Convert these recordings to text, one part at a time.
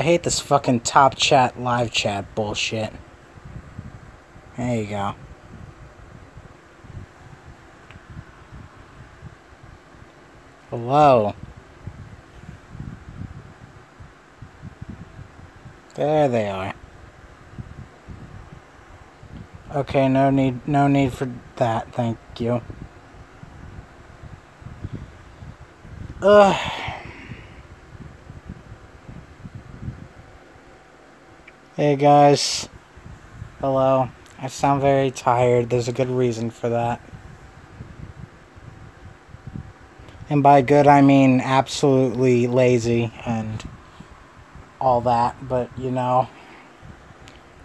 hate this fucking top chat, live chat bullshit. There you go. Hello. There they are. Okay, no need for that, thank you. Ugh. Hey guys. Hello. I sound very tired. There's a good reason for that. And by good, I mean absolutely lazy and all that. But, you know,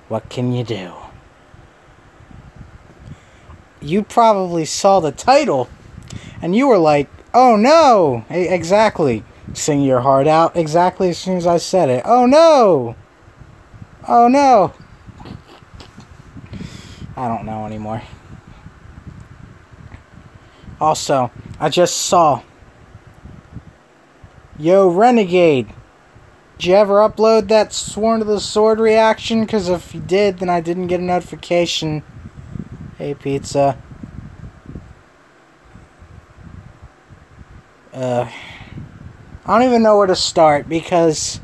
what can you do? You probably saw the title, and you were like, oh no! Exactly. Sing your heart out exactly as soon as I said it. Oh no! Oh no! I don't know anymore. Also, I just saw. Yo, Renegade. Did you ever upload that Sworn to the Sword reaction? Because if you did, then I didn't get a notification. Hey, pizza. I don't even know where to start because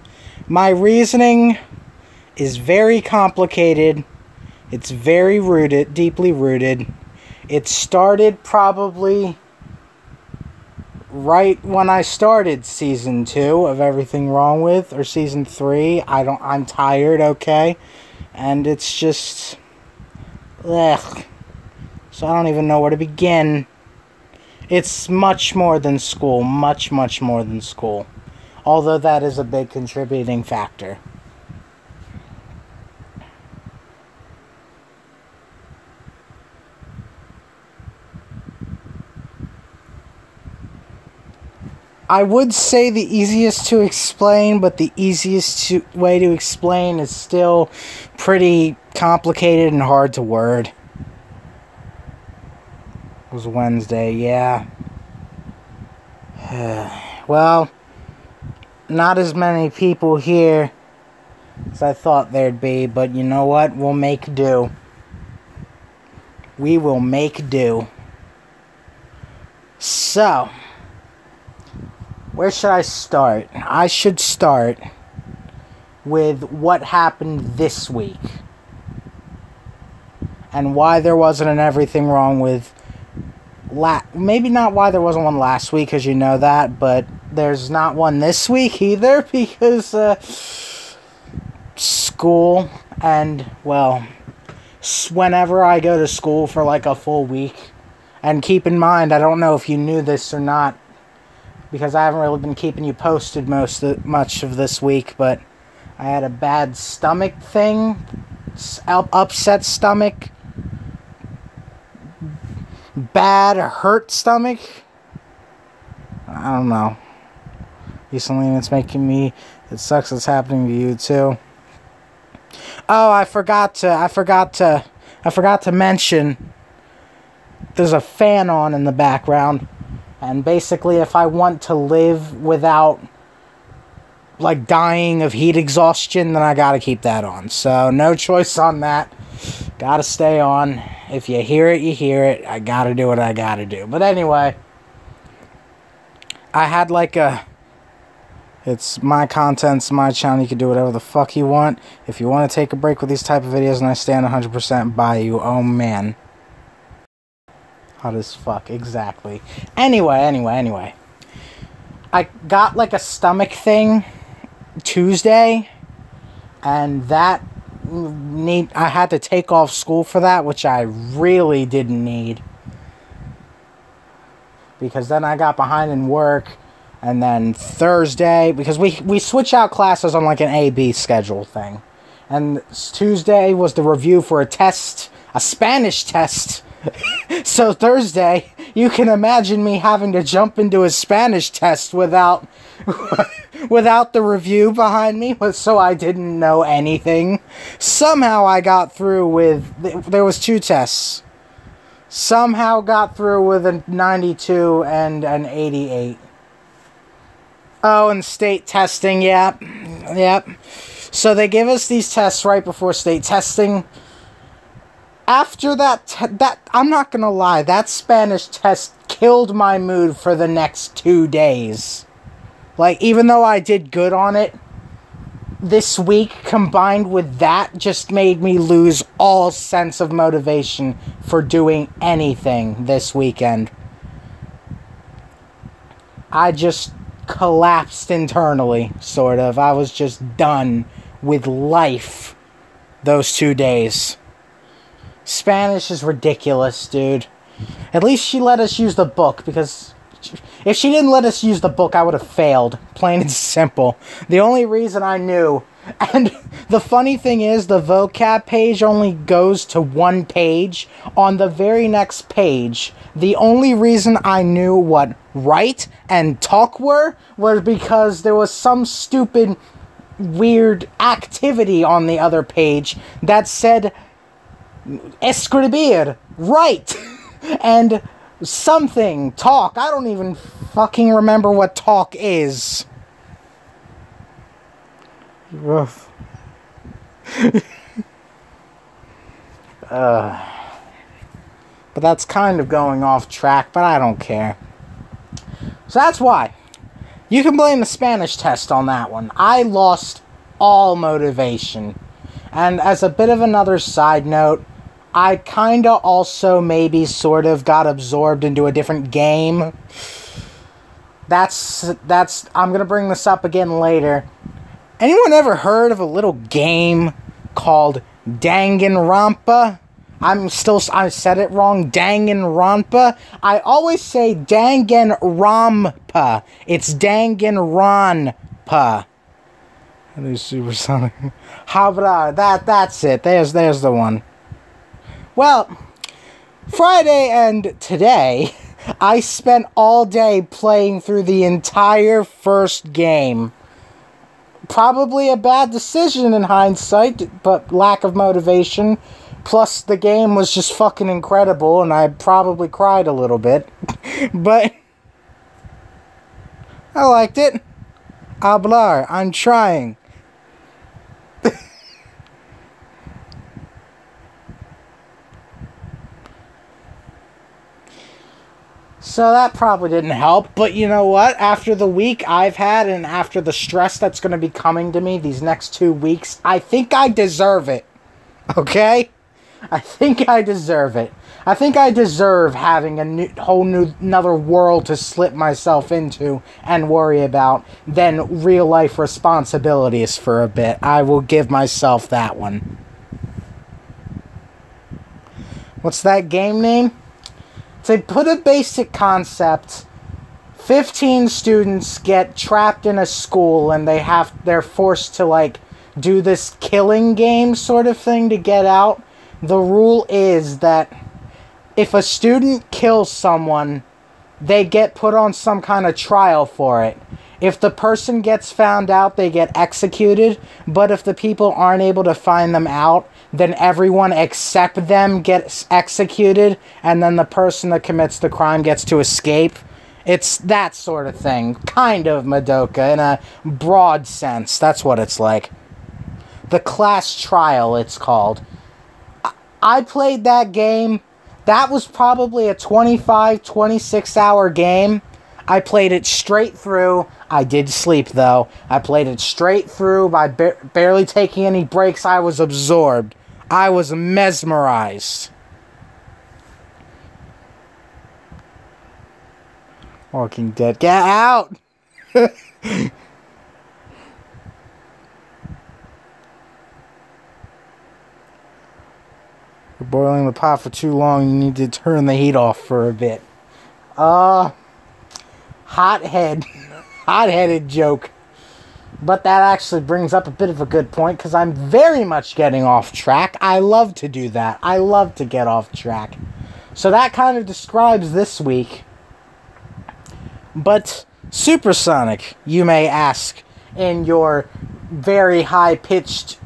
my reasoning is very complicated. It's very rooted, deeply rooted. It started probably right when I started season 2 of Everything Wrong With, or season 3. I'm tired, okay? And it's just, ugh. So I don't even know where to begin. It's much more than school. Much, much more than school. Although that is a big contributing factor. I would say the easiest to explain, but the way to explain is still pretty complicated and hard to word. It was Wednesday, yeah. Well, not as many people here as I thought there'd be, but you know what? We'll make do. We will make do. So, where should I start? I should start with what happened this week. And why there wasn't an Everything Wrong With maybe not why there wasn't one last week, because you know that, but there's not one this week either, because school, and, well, whenever I go to school for like a full week, and keep in mind, I don't know if you knew this or not, because I haven't really been keeping you posted much of this week, but I had a bad stomach thing, upset stomach, bad hurt stomach. I don't know. Recently, it's making me. It sucks. It's happening to you too. Oh, I forgot to mention. There's a fan on in the background, and basically, if I want to live without like dying of heat exhaustion, then I gotta keep that on. So no choice on that. Gotta stay on. If you hear it, you hear it. I gotta do what I gotta do. But anyway, I had like it's my contents, my channel. You can do whatever the fuck you want. If you want to take a break with these type of videos, and I stand 100% by you, oh man. Hot as fuck, exactly. Anyway. I got like a stomach thing Tuesday, and that I had to take off school for that, which I really didn't need, because then I got behind in work, and then Thursday, because we switch out classes on like an A-B schedule thing, and Tuesday was the review for a test, a Spanish test. So Thursday, you can imagine me having to jump into a Spanish test without the review behind me, so I didn't know anything. Somehow I got through with, there was 2 tests. Somehow got through with a 92 and an 88. Oh, and state testing, yep. Yep. So they give us these tests right before state testing. After that, I'm not gonna lie, that Spanish test killed my mood for the next 2 days. Like, even though I did good on it, this week, combined with that, just made me lose all sense of motivation for doing anything this weekend. I just collapsed internally, sort of. I was just done with life those 2 days. Spanish is ridiculous, dude. At least she let us use the book, because if she didn't let us use the book, I would have failed. Plain and simple. The only reason I knew... And the funny thing is, the vocab page only goes to 1 page. On the very next page, the only reason I knew what write and talk were was because there was some stupid, weird activity on the other page that said escribir, write, and something, talk. I don't even fucking remember what talk is. Rough. But that's kind of going off track, but I don't care. So that's why. You can blame the Spanish test on that one. I lost all motivation. And as a bit of another side note, I kinda also maybe sort of got absorbed into a different game. That's I'm gonna bring this up again later. Anyone ever heard of a little game called Danganronpa? I said it wrong. Danganronpa. I always say Danganronpa. It's Danganronpa. And there's supersonic. Habra. That's it. There's the one. Well, Friday and today, I spent all day playing through the entire first game. Probably a bad decision in hindsight, but lack of motivation. Plus, the game was just fucking incredible, and I probably cried a little bit. But I liked it. Hablar. I'm trying. So that probably didn't help, but you know what? After the week I've had and after the stress that's going to be coming to me these next 2 weeks, I think I deserve it. Okay? I think I deserve it. I think I deserve having another world to slip myself into and worry about than real life responsibilities for a bit. I will give myself that one. What's that game name? To put a basic concept, 15 students get trapped in a school and they're forced to like do this killing game sort of thing to get out. The rule is that if a student kills someone, they get put on some kind of trial for it. If the person gets found out, they get executed, but if the people aren't able to find them out, then everyone except them gets executed, and then the person that commits the crime gets to escape. It's that sort of thing. Kind of Madoka, in a broad sense. That's what it's like. The class trial, it's called. I played that game. That was probably a 25, 26-hour game. I played it straight through. I did sleep, though. I played it straight through by barely taking any breaks. I was absorbed. I was mesmerized. Walking Dead. Get out! You're boiling the pot for too long. You need to turn the heat off for a bit. Hot-headed joke. But that actually brings up a bit of a good point, because I'm very much getting off track. I love to do that. I love to get off track. So that kind of describes this week. But Supersonic, you may ask, in your very high-pitched,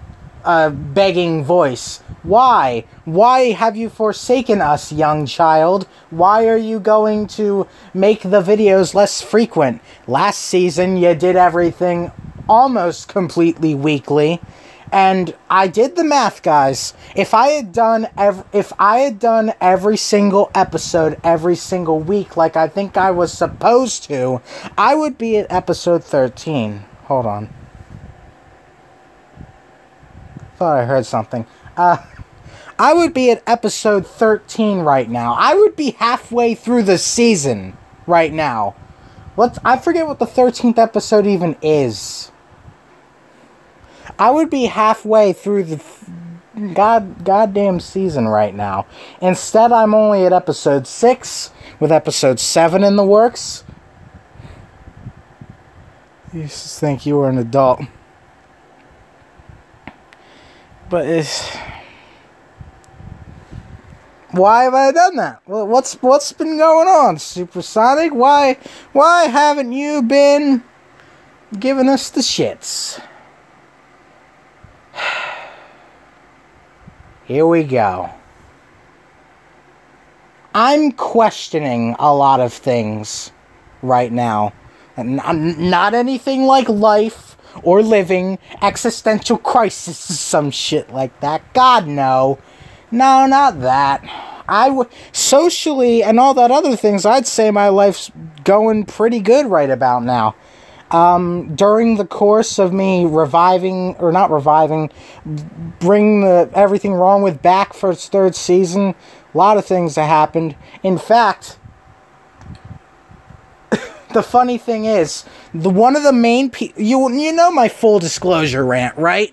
begging voice, Why? Why have you forsaken us, young child? Why are you going to make the videos less frequent? Last season, you did everything almost completely weekly. And I did the math, guys. If I had done every single episode every single week like I think I was supposed to, I would be at episode 13. Hold on. Thought I heard something. I would be at episode 13 right now. I would be halfway through the season right now. I forget what the 13th episode even is. I would be halfway through the goddamn season right now. Instead, I'm only at episode 6, with episode 7 in the works. You used to think you were an adult. But why have I done that? Well, what's been going on, Supersonic? Why haven't you been giving us the shits? Here we go. I'm questioning a lot of things right now. And not anything like life or living, existential crisis, some shit like that. God, no. No, not that. Socially and all that other things, I'd say my life's going pretty good right about now. During the course of me bring everything wrong with back for its 3rd season, a lot of things have happened. In fact, the funny thing is, one of the main you know my full disclosure rant, right?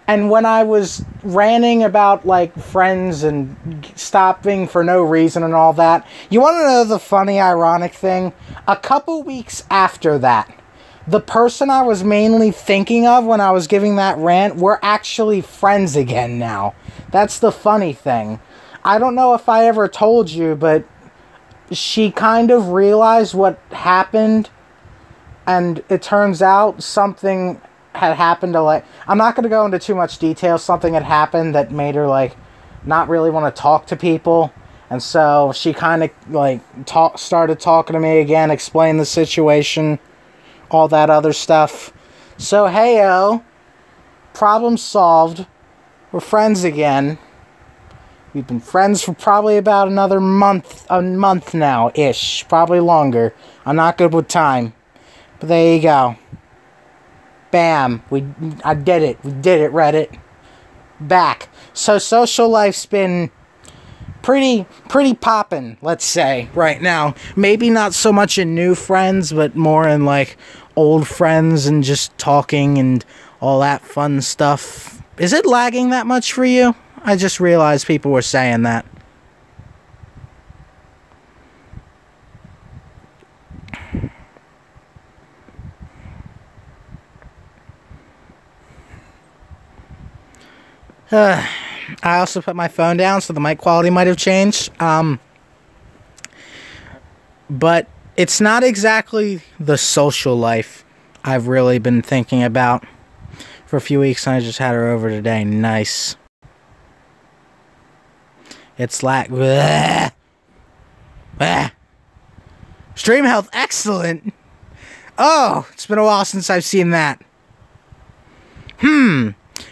And when I was ranting about, like, friends and stopping for no reason and all that, you want to know the funny, ironic thing? A couple weeks after that, the person I was mainly thinking of when I was giving that rant, we're actually friends again now. That's the funny thing. I don't know if I ever told you, but she kind of realized what happened, and it turns out something had happened to, like, I'm not going to go into too much detail. Something had happened that made her, like, not really want to talk to people, and so she kind of, like, started talking to me again, explained the situation, all that other stuff. So, hey-o, problem solved. We're friends again. We've been friends for probably about a month now-ish. Probably longer. I'm not good with time. But there you go. Bam. I did it. We did it, Reddit. Back. So social life's been pretty poppin', let's say, right now. Maybe not so much in new friends, but more in, like, old friends and just talking and all that fun stuff. Is it lagging that much for you? I just realized people were saying that. I also put my phone down, so the mic quality might have changed. But it's not exactly the social life I've really been thinking about for a few weeks, and I just had her over today. Nice. It's like... Bleh. Bleh. Stream health, excellent. Oh, it's been a while since I've seen that.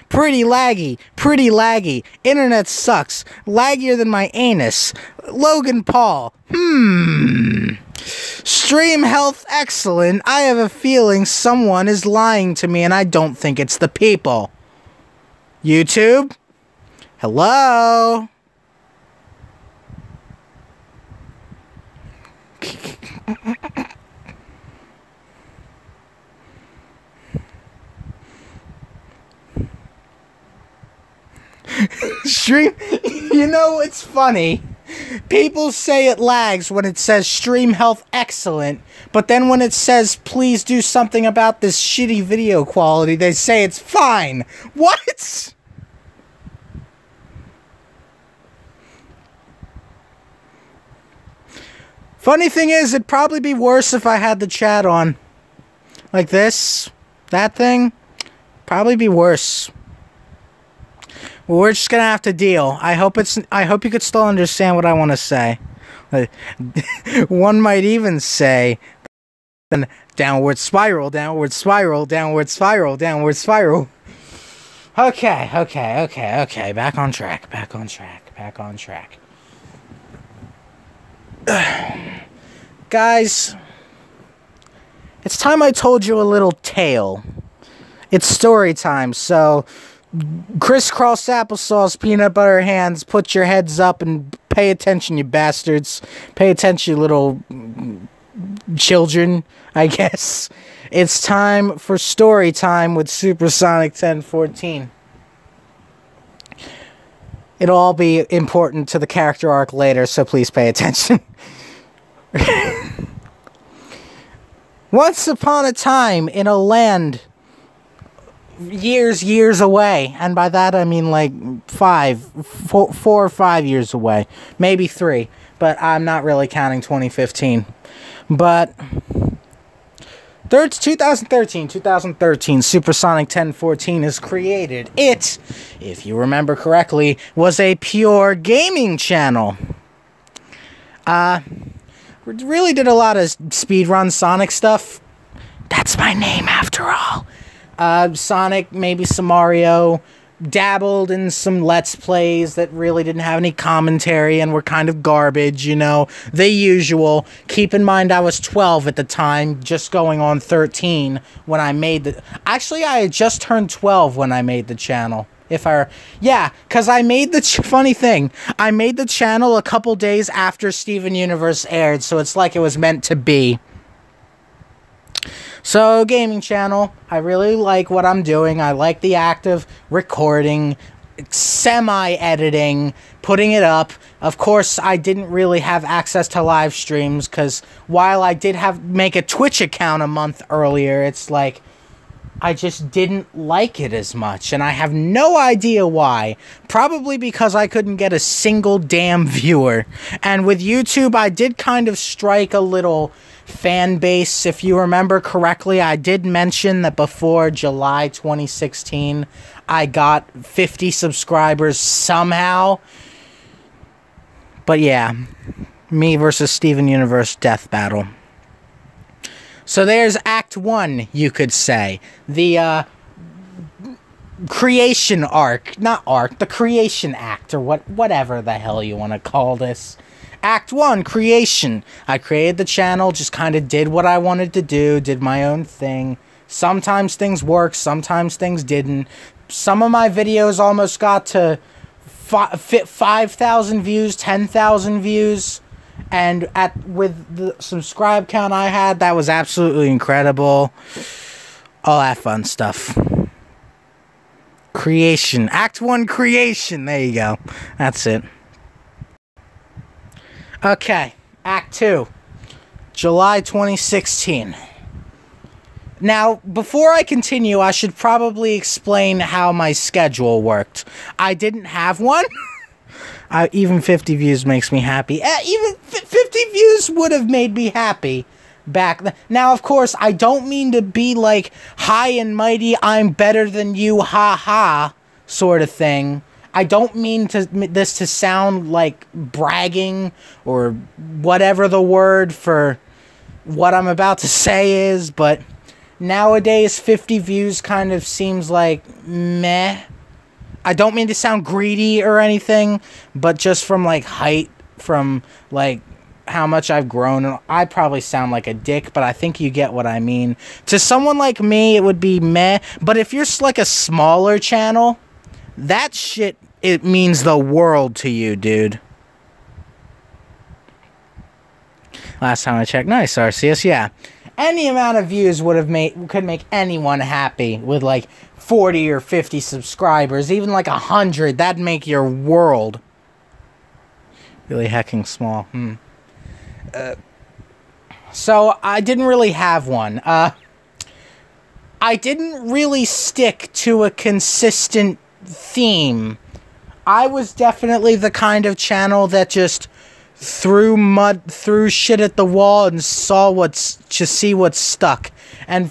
Pretty laggy. Internet sucks. Laggier than my anus. Logan Paul. Stream health excellent. I have a feeling someone is lying to me, and I don't think it's the people. YouTube? Hello? Stream, you know, it's funny. People say it lags when it says stream health excellent, but then when it says please do something about this shitty video quality, they say it's fine. What? Funny thing is, it'd probably be worse if I had the chat on. Like this. That thing. Probably be worse. we're just gonna have to deal. I hope you could still understand what I want to say. One might even say, then downward spiral, downward spiral, downward spiral, downward spiral. Okay. Back on track. Guys, it's time I told you a little tale. It's story time, so crisscross applesauce, peanut butter hands, put your heads up and pay attention, you bastards. Pay attention, you little children, I guess. It's time for story time with Supersonic 1014. It'll all be important to the character arc later, so please pay attention. Once upon a time, in a land years away, and by that I mean like 4 or 5 years away, maybe 3, but I'm not really counting 2015. But 2013, Supersonic 1014 is created. It, if you remember correctly, was a pure gaming channel. Really did a lot of speedrun Sonic stuff. That's my name after all. Sonic, maybe some Mario, dabbled in some Let's Plays that really didn't have any commentary and were kind of garbage, you know, the usual. Keep in mind I was 12 at the time, just going on 13 when I made the... Actually, I had just turned 12 when I made the channel. Yeah, because I made the... Funny thing, I made the channel a couple days after Steven Universe aired, so it's like it was meant to be. So, gaming channel, I really like what I'm doing. I like the act of recording, semi-editing, putting it up. Of course, I didn't really have access to live streams, because while I did make a Twitch account a month earlier, it's like, I just didn't like it as much, and I have no idea why. Probably because I couldn't get a single damn viewer. And with YouTube, I did kind of strike a little fan base. If you remember correctly, I did mention that before July 2016, I got 50 subscribers somehow. But yeah, me versus Steven Universe death battle. So there's Act 1, you could say. The creation arc. Not arc, the creation act, or whatever the hell you want to call this. Act 1, creation. I created the channel, just kind of did what I wanted to do, did my own thing. Sometimes things worked, sometimes things didn't. Some of my videos almost got to 5,000 views, 10,000 views. And with the subscribe count I had, that was absolutely incredible. All that fun stuff. Creation. Act 1, creation. There you go. That's it. Okay, Act 2, July 2016. Now, before I continue, I should probably explain how my schedule worked. I didn't have one. Even 50 views makes me happy. Even 50 views would have made me happy back then. Now, of course, I don't mean to be like high and mighty, I'm better than you, ha ha, sort of thing. I don't mean this to sound like bragging or whatever the word for what I'm about to say is, but nowadays 50 views kind of seems like meh. I don't mean to sound greedy or anything, but just from like height, from like how much I've grown, I probably sound like a dick, but I think you get what I mean. To someone like me, it would be meh, but if you're like a smaller channel, that shit, it means the world to you, dude. Last time I checked, nice, Arceus, yeah. Any amount of views could make anyone happy with like 40 or 50 subscribers, even like 100, that'd make your world. Really hecking small. So I didn't really have one. I didn't really stick to a consistent theme. I was definitely the kind of channel that just threw shit at the wall and see what stuck. And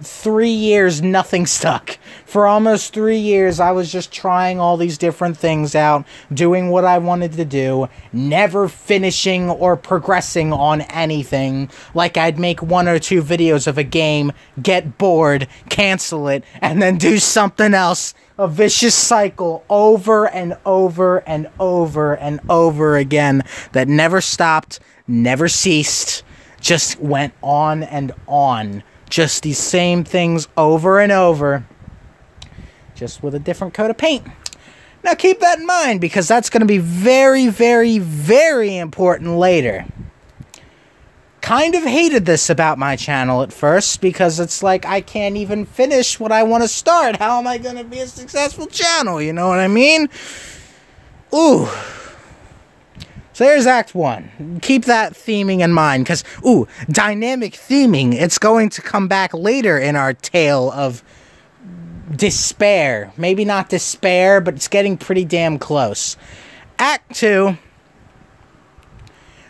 3 years, nothing stuck. For almost 3 years, I was just trying all these different things out, doing what I wanted to do, never finishing or progressing on anything. Like, I'd make 1 or 2 videos of a game, get bored, cancel it, and then do something else. A vicious cycle over and over and over and over again that never stopped, never ceased, just went on and on. Just these same things over and over, just with a different coat of paint. Now keep that in mind, because that's going to be very, very, very important later. Kind of hated this about my channel at first, because it's like, I can't even finish what I want to start. How am I going to be a successful channel? You know what I mean? Ooh. So there's Act 1. Keep that theming in mind, because, ooh, dynamic theming. It's going to come back later in our tale of despair. Maybe not despair, but it's getting pretty damn close. Act 2.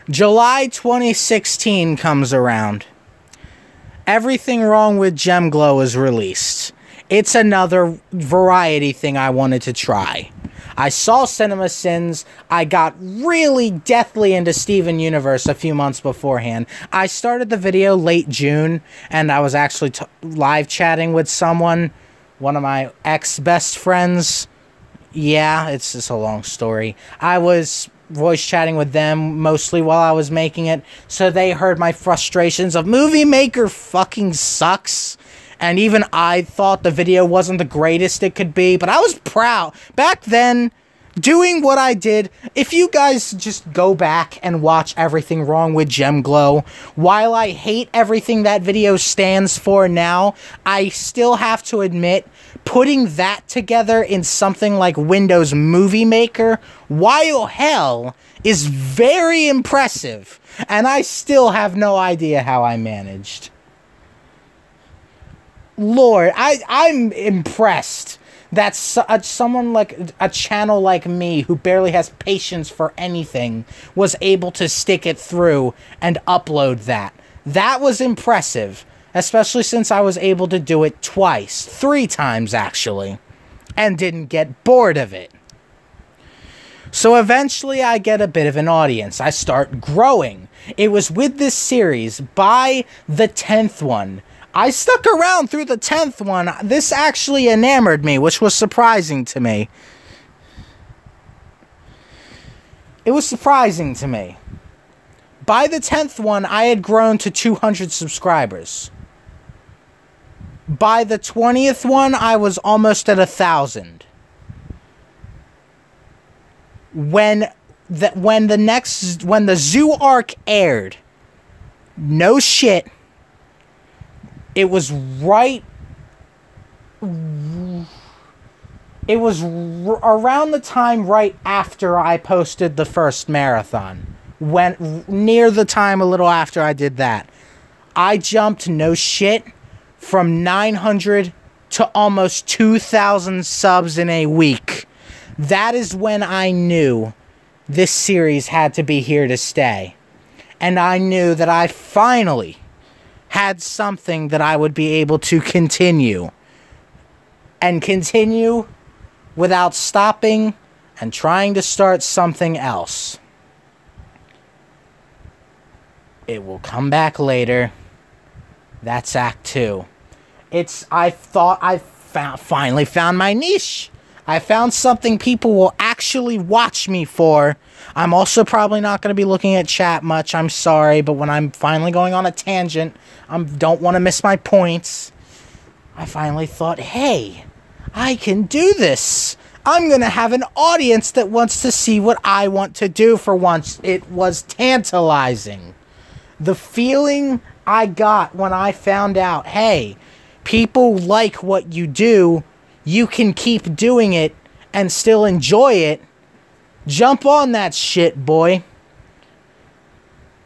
July 2016 comes around. Everything Wrong with Gemglow is released. It's another variety thing I wanted to try. I saw Cinema Sins. I got really deathly into Steven Universe a few months beforehand. I started the video late June, and I was actually live chatting with someone, one of my ex-best friends. Yeah, it's just a long story. I was voice chatting with them mostly while I was making it, so they heard my frustrations of Movie Maker fucking sucks. And even I thought the video wasn't the greatest it could be, but I was proud. Back then, doing what I did, if you guys just go back and watch Everything Wrong with Gemglow, while I hate everything that video stands for now, I still have to admit, putting that together in something like Windows Movie Maker, while hell, is very impressive. And I still have no idea how I managed. Lord, I'm impressed that someone like a channel like me, who barely has patience for anything, was able to stick it through and upload that. That was impressive, especially since I was able to do it twice, 3 times actually, and didn't get bored of it. So eventually I get a bit of an audience. I start growing. It was with this series, by the 10th one. I stuck around through the 10th one. This actually enamored me, which was surprising to me. It was surprising to me. By the 10th one, I had grown to 200 subscribers. By the 20th one, I was almost at 1,000. When the Zoo arc aired, no shit, it was right... It was around the time right after I posted the first marathon. Near the time a little after I did that. I jumped, no shit, from 900 to almost 2,000 subs in a week. That is when I knew this series had to be here to stay. And I knew that I finally had something that I would be able to continue. And continue without stopping and trying to start something else. It will come back later. That's Act 2. I thought I finally found my niche. I found something people will actually watch me for. I'm also probably not going to be looking at chat much. I'm sorry, but when I'm finally going on a tangent, I don't want to miss my points. I finally thought, hey, I can do this. I'm going to have an audience that wants to see what I want to do for once. It was tantalizing. The feeling I got when I found out, hey, people like what you do, you can keep doing it and still enjoy it. Jump on that shit, boy.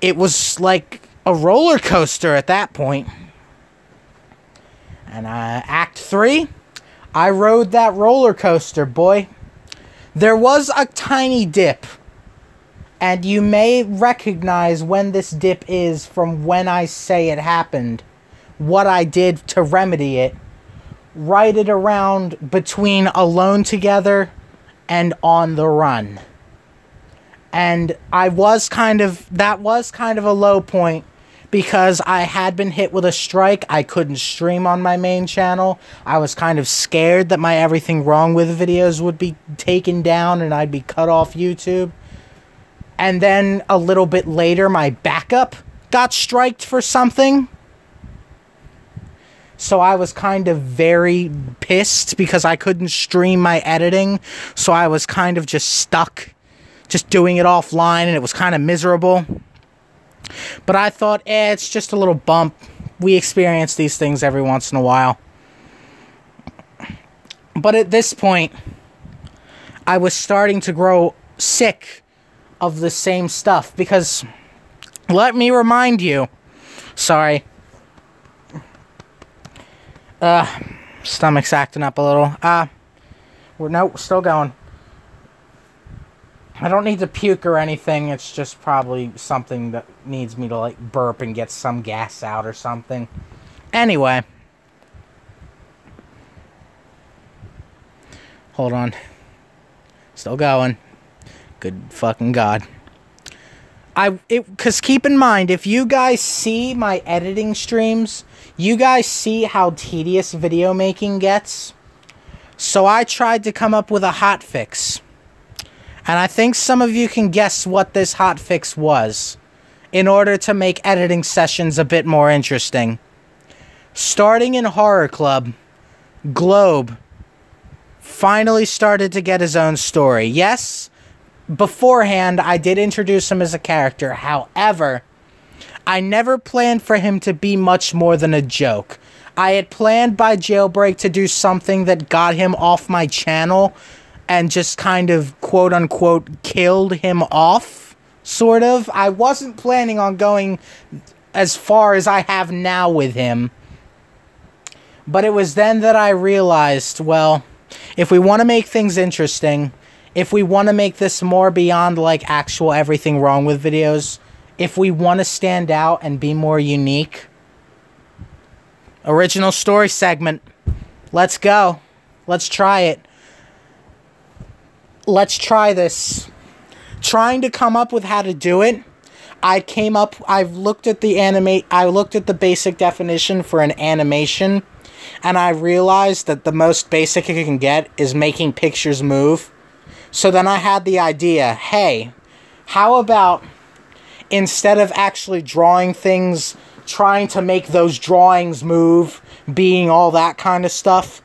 It was like a roller coaster at that point. And Act 3, I rode that roller coaster, boy. There was a tiny dip. And you may recognize when this dip is from when I say it happened. what I did to remedy it right at around between Alone Together and On the Run. And that was kind of a low point, because I had been hit with a strike. I couldn't stream on my main channel. I was kind of scared that my Everything Wrong With videos would be taken down and I'd be cut off YouTube. And then a little bit later, my backup got striked for something. So I was kind of very pissed because I couldn't stream my editing. So I was kind of just stuck, just doing it offline, and it was kind of miserable. But I thought, it's just a little bump. We experience these things every once in a while. But at this point, I was starting to grow sick of the same stuff. Because, let me remind you, sorry, stomach's acting up a little. We're still going. I don't need to puke or anything. It's just probably something that needs me to, like, burp and get some gas out or something. Anyway. Hold on. Still going. Good fucking God. Because keep in mind, if you guys see my editing streams, you guys see how tedious video making gets. So I tried to come up with a hot fix. And I think some of you can guess what this hot fix was, in order to make editing sessions a bit more interesting. Starting in Horror Club, Globe finally started to get his own story. Yes, beforehand I did introduce him as a character. However, I never planned for him to be much more than a joke. I had planned by Jailbreak to do something that got him off my channel, and just kind of, quote-unquote, killed him off, sort of. I wasn't planning on going as far as I have now with him. But it was then that I realized, well, if we want to make things interesting, if we want to make this more beyond, like, actual Everything Wrong With videos, if we want to stand out and be more unique, original story segment, let's go. Let's try it. Let's try this. Trying to come up with how to do it, I looked at the basic definition for an animation, and I realized that the most basic it can get is making pictures move. So then I had the idea, hey, how about instead of actually drawing things, trying to make those drawings move, being all that kind of stuff,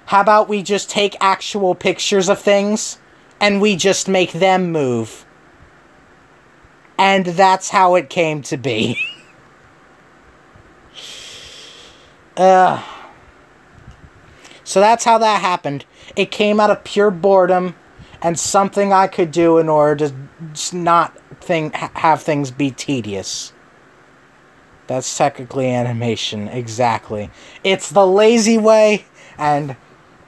how about we just take actual pictures of things and we just make them move? And that's how it came to be. So that's how that happened. It came out of pure boredom and something I could do in order to just not have things be tedious. That's technically animation, exactly. It's the lazy way, and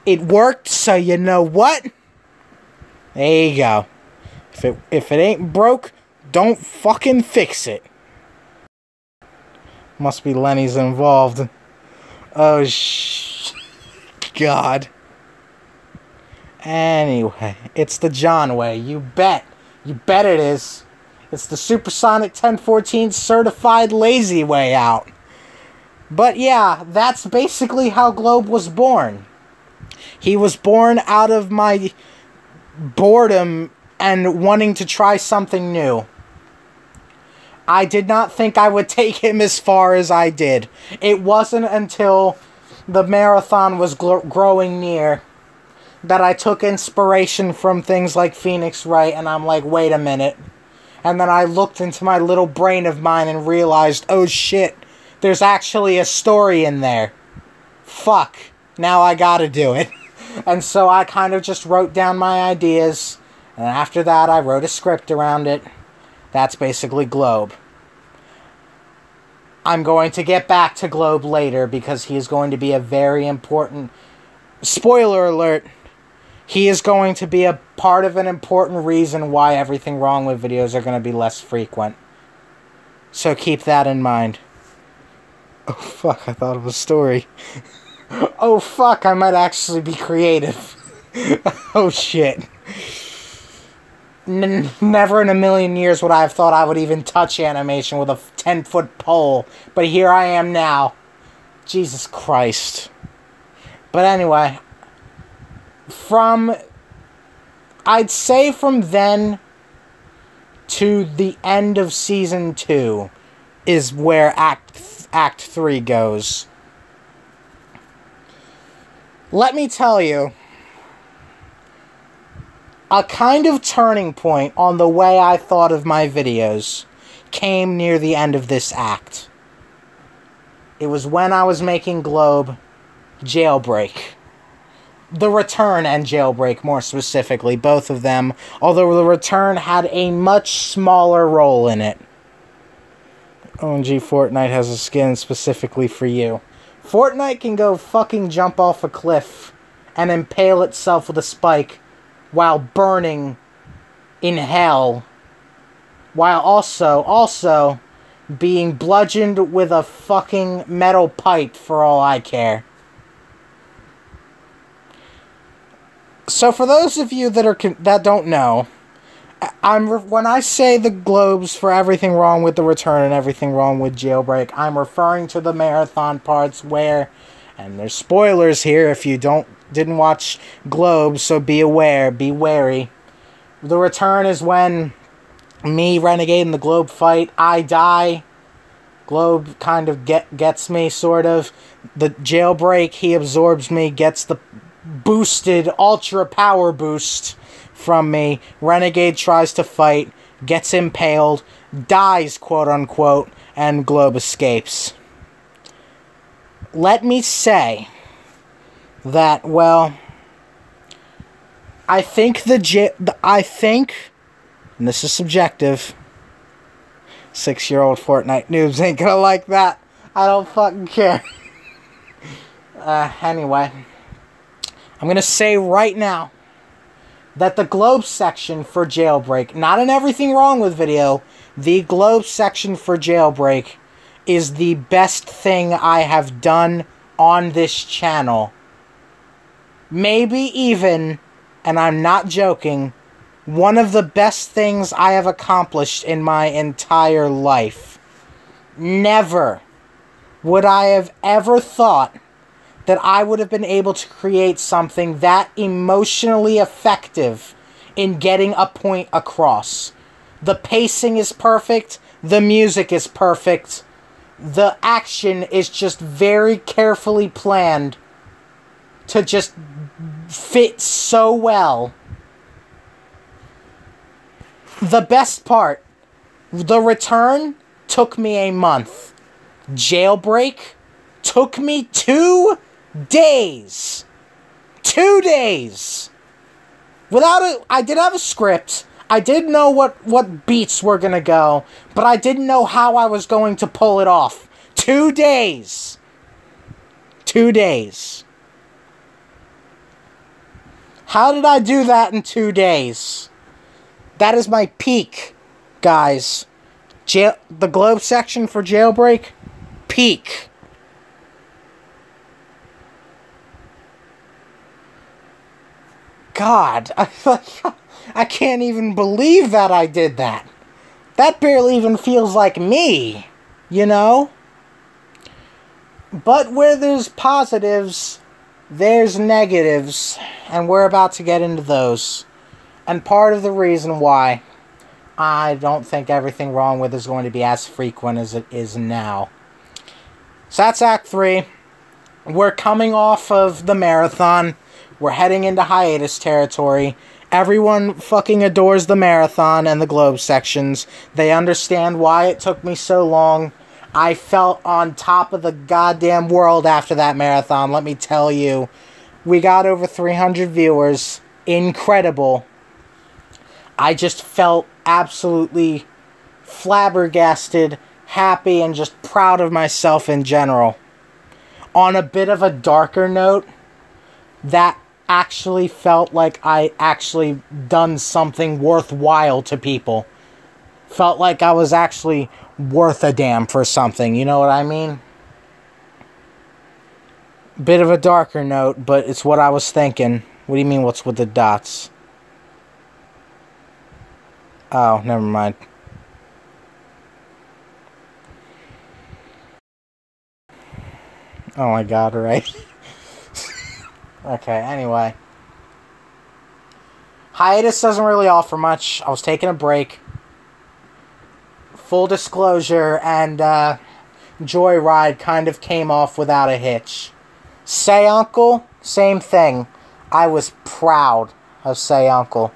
it worked, so you know what? There you go. If it ain't broke, don't fucking fix it. Must be Lenny's involved. Oh, God. Anyway, it's the John way. You bet. You bet it is. It's the Supersonic 1014 certified lazy way out. But yeah, that's basically how Globe was born. He was born out of my boredom and wanting to try something new. I did not think I would take him as far as I did. It wasn't until the marathon was growing near that I took inspiration from things like Phoenix Wright, and I'm like, wait a minute. And then I looked into my little brain of mine and realized, oh shit, there's actually a story in there. Fuck. Now I gotta do it. And so I kind of just wrote down my ideas, and after that I wrote a script around it. That's basically Globe. I'm going to get back to Globe later because he is going to be a very important... Spoiler alert! He is going to be a part of an important reason why Everything Wrong With videos are going to be less frequent. So keep that in mind. Oh fuck, I thought of a story. Oh fuck, I might actually be creative. Oh shit. Never in a million years would I have thought I would even touch animation with a 10-foot pole. But here I am now. Jesus Christ. But anyway. I'd say from then to the end of Season 2 is where Act 3 goes. Let me tell you, a kind of turning point on the way I thought of my videos came near the end of this act. It was when I was making Globe Jailbreak. The Return and Jailbreak, more specifically, both of them, although The Return had a much smaller role in it. OMG, Fortnite has a skin specifically for you. Fortnite can go fucking jump off a cliff and impale itself with a spike while burning in hell, while also being bludgeoned with a fucking metal pipe for all I care. So for those of you that don't know, when I say the globes for everything wrong with The Return and everything wrong with Jailbreak, I'm referring to the marathon parts where, and there's spoilers here if you didn't watch Globes, so be aware, be wary. The Return is when me, Renegade, and the Globe fight. I die. Globe kind of gets me, sort of. The Jailbreak, he absorbs me, gets the boosted ultra power boost from me. Renegade tries to fight, gets impaled, dies, quote unquote, and Globe escapes. Let me say that, well, I think and this is subjective, 6-year-old Fortnite noobs ain't gonna like that. I don't fucking care. Anyway, I'm gonna say right now that the Globe section for Jailbreak, not in everything wrong with video, the Globe section for Jailbreak is the best thing I have done on this channel. Maybe even, and I'm not joking, one of the best things I have accomplished in my entire life. Never would I have ever thought that I would have been able to create something that emotionally effective in getting a point across. The pacing is perfect, the music is perfect, the action is just very carefully planned to just fit so well. The best part, The Return took me a month. Jailbreak took me 2 days. 2 days. I did have a script. I did know what beats were gonna go, but I didn't know how I was going to pull it off. 2 days. 2 days. How did I do that in 2 days? That is my peak, guys. The Globe section for Jailbreak, peak. God, I can't even believe that I did that. That barely even feels like me, you know? But where there's positives, there's negatives, and we're about to get into those. And part of the reason why I don't think everything wrong with is going to be as frequent as it is now. So that's Act 3. We're coming off of the marathon. We're heading into hiatus territory. Everyone fucking adores the marathon and the Globe sections. They understand why it took me so long. I felt on top of the goddamn world after that marathon, let me tell you. We got over 300 viewers. Incredible. I just felt absolutely flabbergasted, happy, and just proud of myself in general. On a bit of a darker note, that actually felt like I actually done something worthwhile to people. Felt like I was actually worth a damn for something, you know what I mean? Bit of a darker note, but it's what I was thinking. What do you mean, what's with the dots? Oh, never mind. Oh my god, right? Okay, anyway. Hiatus doesn't really offer much. I was taking a break. Full disclosure, and Joyride kind of came off without a hitch. Say Uncle, same thing. I was proud of Say Uncle.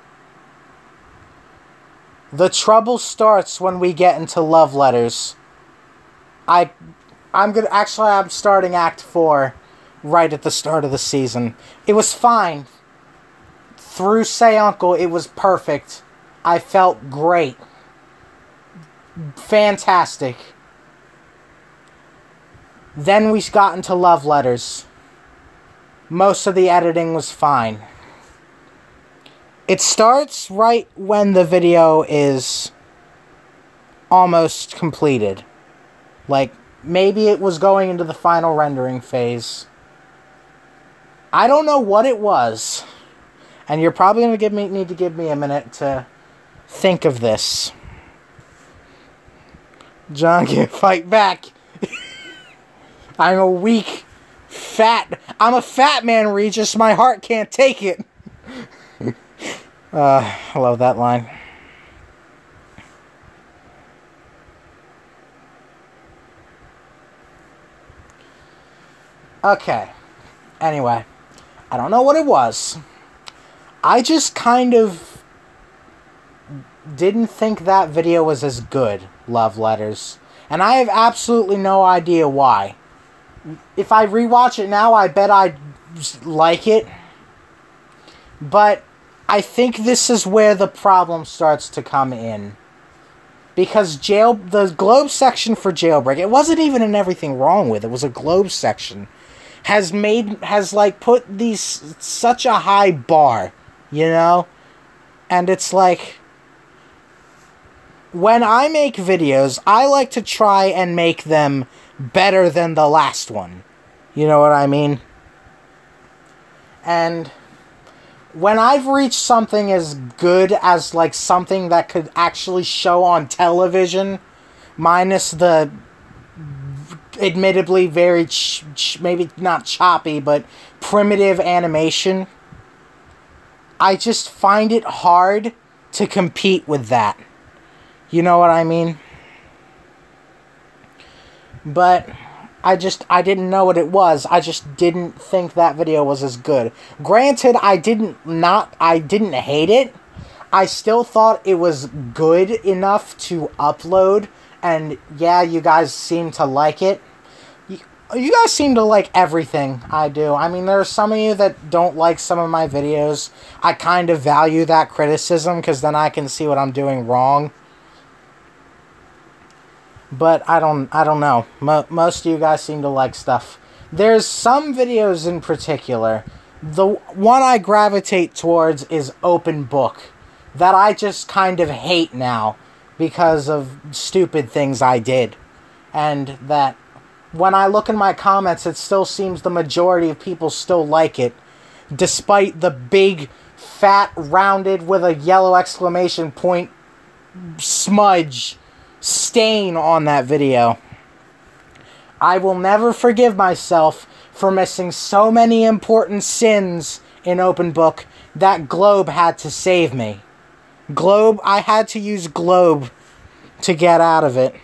The trouble starts when we get into love letters. I'm starting Act 4 right at the start of the season. It was fine. Through Say Uncle, it was perfect. I felt great. Fantastic. Then we got into love letters. Most of the editing was fine. It starts right when the video is almost completed. Like, maybe it was going into the final rendering phase. I don't know what it was. And you're probably going to need to give me a minute to think of this. John, can't fight back. I'm a fat man, Regis. My heart can't take it. I love that line. Okay. Anyway. I don't know what it was. I just kind of didn't think that video was as good, Love Letters. And I have absolutely no idea why. If I rewatch it now, I bet I'd like it. But I think this is where the problem starts to come in. Because the Globe section for Jailbreak, it wasn't even in everything wrong with it. It was a Globe section. Has put such a high bar, you know? And it's like, when I make videos, I like to try and make them better than the last one. You know what I mean? And when I've reached something as good as, like, something that could actually show on television, minus the admittedly very, maybe not choppy, but primitive animation, I just find it hard to compete with that. You know what I mean? But I didn't know what it was. I just didn't think that video was as good. Granted, I didn't hate it. I still thought it was good enough to upload. And yeah, you guys seem to like it. You guys seem to like everything I do. I mean, there are some of you that don't like some of my videos. I kind of value that criticism, because then I can see what I'm doing wrong. But I don't know. Most of you guys seem to like stuff. There's some videos in particular. The one I gravitate towards is Open Book, that I just kind of hate now because of stupid things I did. And that when I look in my comments, it still seems the majority of people still like it, despite the big, fat, rounded, with a yellow exclamation point smudge stain on that video. I will never forgive myself for missing so many important sins in Open Book that Globe had to save me. I had to use Globe to get out of it.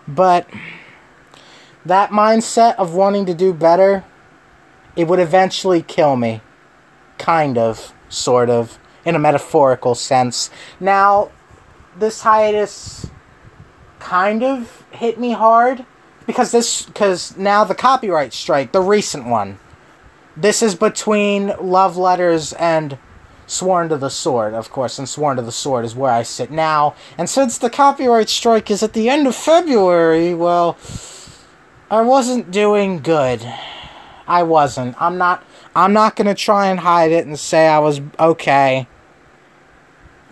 But that mindset of wanting to do better, it would eventually kill me. Kind of. Sort of, in a metaphorical sense. Now, this hiatus kind of hit me hard, because now the copyright strike, the recent one, this is between Love Letters and Sworn to the Sword, of course, and Sworn to the Sword is where I sit now, and since the copyright strike is at the end of February, well, I wasn't doing good. I wasn't. I'm not going to try and hide it and say I was okay.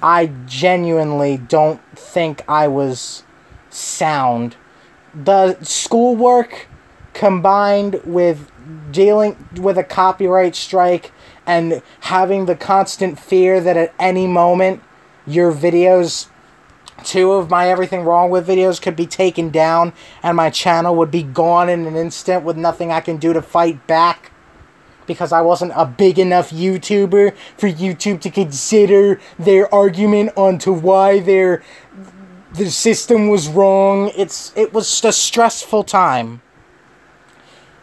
I genuinely don't think I was sound. The schoolwork combined with dealing with a copyright strike and having the constant fear that at any moment your videos, 2 of my Everything Wrong With videos, could be taken down and my channel would be gone in an instant with nothing I can do to fight back because I wasn't a big enough YouTuber for YouTube to consider their argument onto why the system was wrong. It was a stressful time.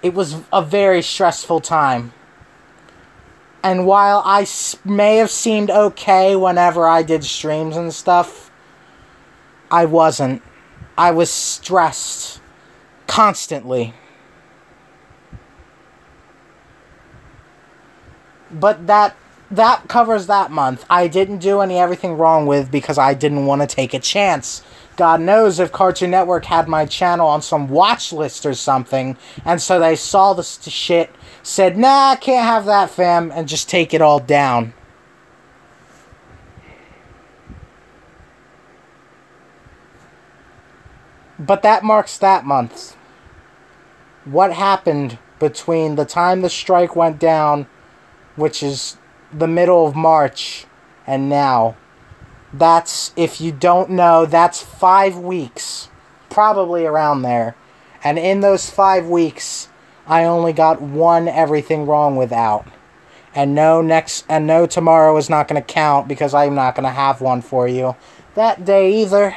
It was a very stressful time. And while I may have seemed okay whenever I did streams and stuff, I wasn't. I was stressed constantly. But that covers that month. I didn't do any Everything Wrong With because I didn't want to take a chance. God knows if Cartoon Network had my channel on some watch list or something, and so they saw this shit, said, nah, can't have that, fam, and just take it all down. But that marks that month. What happened between the time the strike went down, which is the middle of March, and now? That's, if you don't know, that's 5 weeks. Probably around there. And in those 5 weeks, I only got 1 Everything Wrong With out. And no tomorrow is not going to count because I'm not going to have one for you that day either.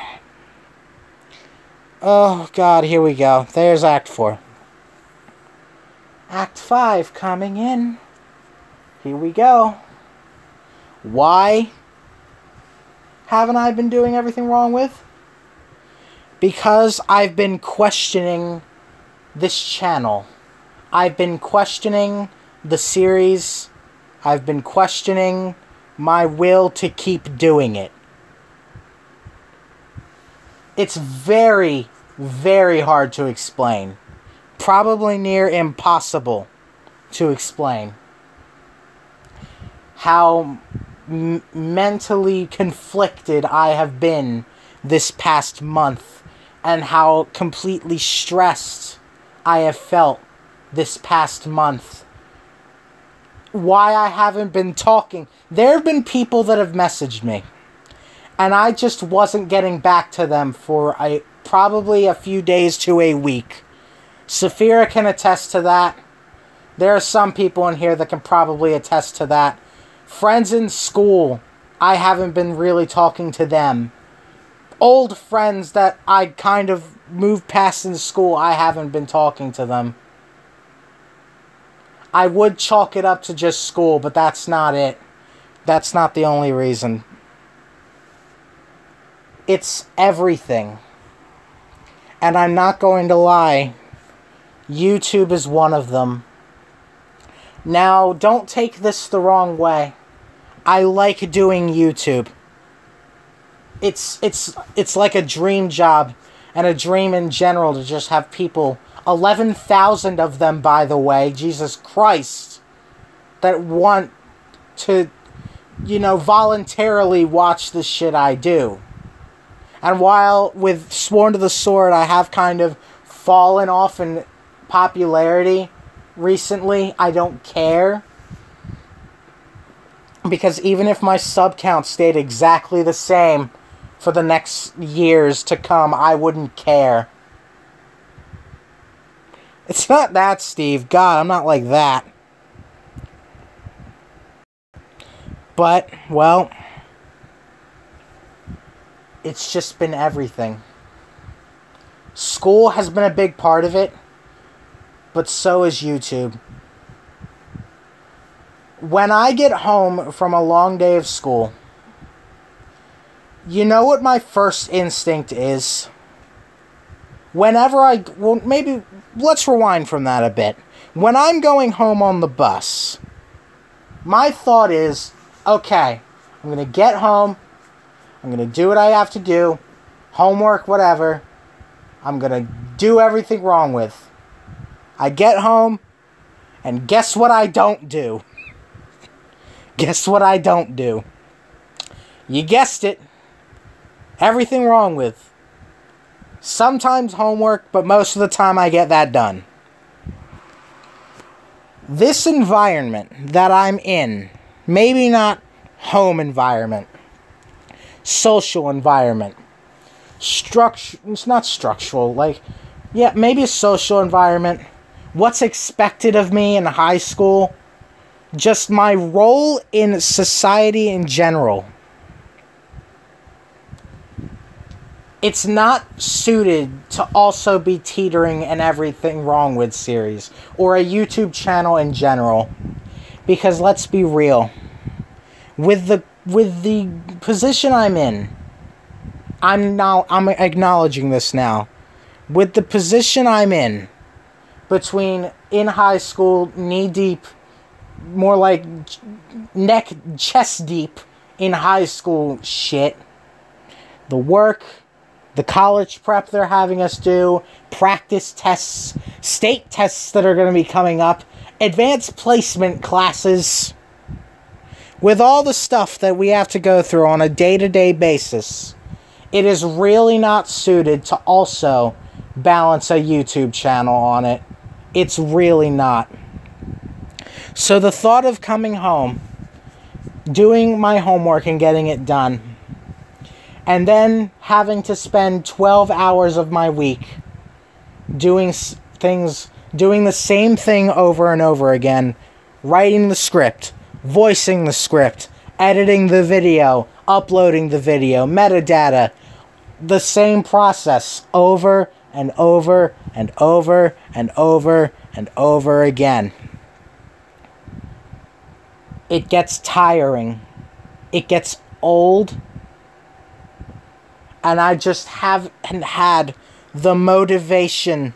Oh, God, here we go. There's Act 4. Act 5 coming in. Here we go. Why haven't I been doing Everything Wrong With? Because I've been questioning this channel. I've been questioning the series. I've been questioning my will to keep doing it. It's very, very hard to explain. Probably near impossible to explain how mentally conflicted I have been this past month and how completely stressed I have felt this past month. Why I haven't been talking. There have been people that have messaged me and I just wasn't getting back to them for probably a few days to a week. Saphira can attest to that. There are some people in here that can probably attest to that. Friends in school, I haven't been really talking to them. Old friends that I kind of moved past in school, I haven't been talking to them. I would chalk it up to just school, but that's not it. That's not the only reason. It's everything. And I'm not going to lie, YouTube is one of them. Now, don't take this the wrong way. I like doing YouTube. It's like a dream job and a dream in general to just have people, 11,000 of them, by the way, Jesus Christ, that want to, voluntarily watch the shit I do. And while with Sworn to the Sword, I have kind of fallen off in popularity recently, I don't care. Because even if my sub count stayed exactly the same for the next years to come, I wouldn't care. It's not that, Steve. God, I'm not like that. But, well, it's just been everything. School has been a big part of it, but so is YouTube. When I get home from a long day of school, you know what my first instinct is? Maybe let's rewind from that a bit. When I'm going home on the bus, my thought is, okay, I'm going to get home, I'm going to do what I have to do, homework, whatever. I'm going to do Everything Wrong With. I get home, and guess what I don't do? Guess what I don't do? You guessed it. Everything Wrong With. Sometimes homework, but most of the time I get that done. This environment that I'm in, maybe not home environment, social environment, it's not structural, maybe a social environment, what's expected of me in high school, just my role in society in general. It's not suited to also be teetering an Everything Wrong With series or a YouTube channel in general. Because let's be real, with the position I'm in, I'm acknowledging this now. With the position I'm in, in high school, knee deep, more like chest deep in high school shit, the work, the college prep they're having us do, practice tests, state tests that are going to be coming up, advanced placement classes, with all the stuff that we have to go through on a day-to-day basis, it is really not suited to also balance a YouTube channel on it. It's really not. So the thought of coming home, doing my homework and getting it done, and then having to spend 12 hours of my week doing the same thing over and over again, writing the script, voicing the script, editing the video, uploading the video, metadata, the same process over and over and over and over and over again. It gets tiring. It gets old. And I just haven't had the motivation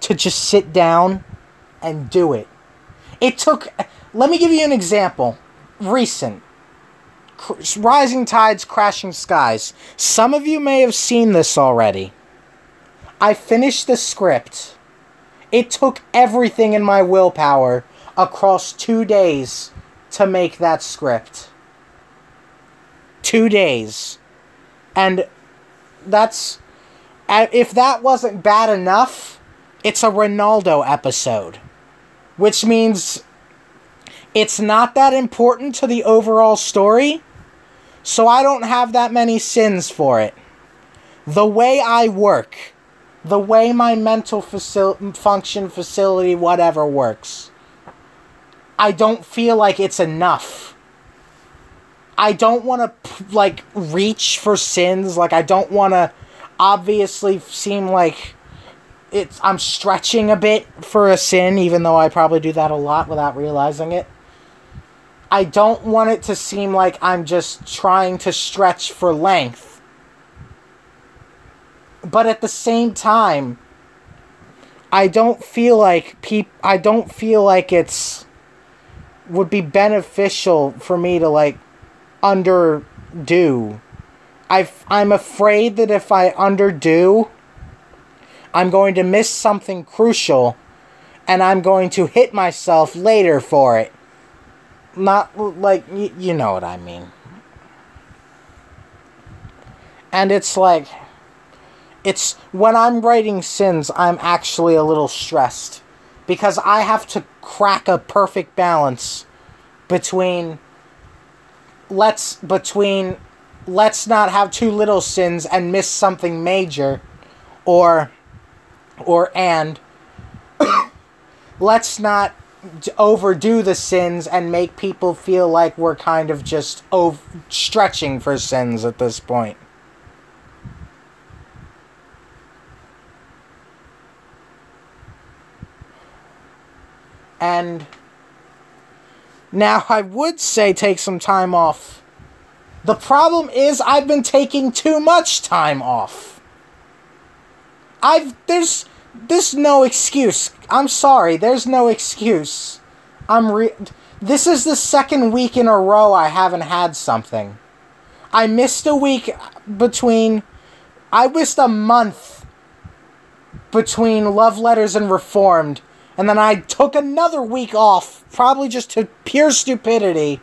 to just sit down and do it. Let me give you an example. Recent. Rising tides, crashing skies. Some of you may have seen this already. I finished the script. It took everything in my willpower across 2 days to make that script. 2 days. And if that wasn't bad enough, it's a Ronaldo episode. Which means it's not that important to the overall story, so I don't have that many sins for it. The way I work, the way my mental function, facility, whatever works, I don't feel like it's enough. I don't want to, reach for sins. I don't want to obviously seem like I'm stretching a bit for a sin, even though I probably do that a lot without realizing it. I don't want it to seem like I'm just trying to stretch for length. But at the same time, I don't feel like it's would be beneficial for me to, underdo. I'm afraid that if I underdo, I'm going to miss something crucial, and I'm going to hit myself later for it. Not, you know what I mean. And it's when I'm writing sins, I'm actually a little stressed, because I have to crack a perfect balance between let's not have too little sins and miss something major, or let's not overdo the sins and make people feel like we're kind of just stretching for sins at this point. And now I would say take some time off. The problem is I've been taking too much time off. There's no excuse. I'm sorry, there's no excuse. This is the second week in a row I haven't had something. I missed a month between Love Letters and Reformed, and then I took another week off, probably just to pure stupidity,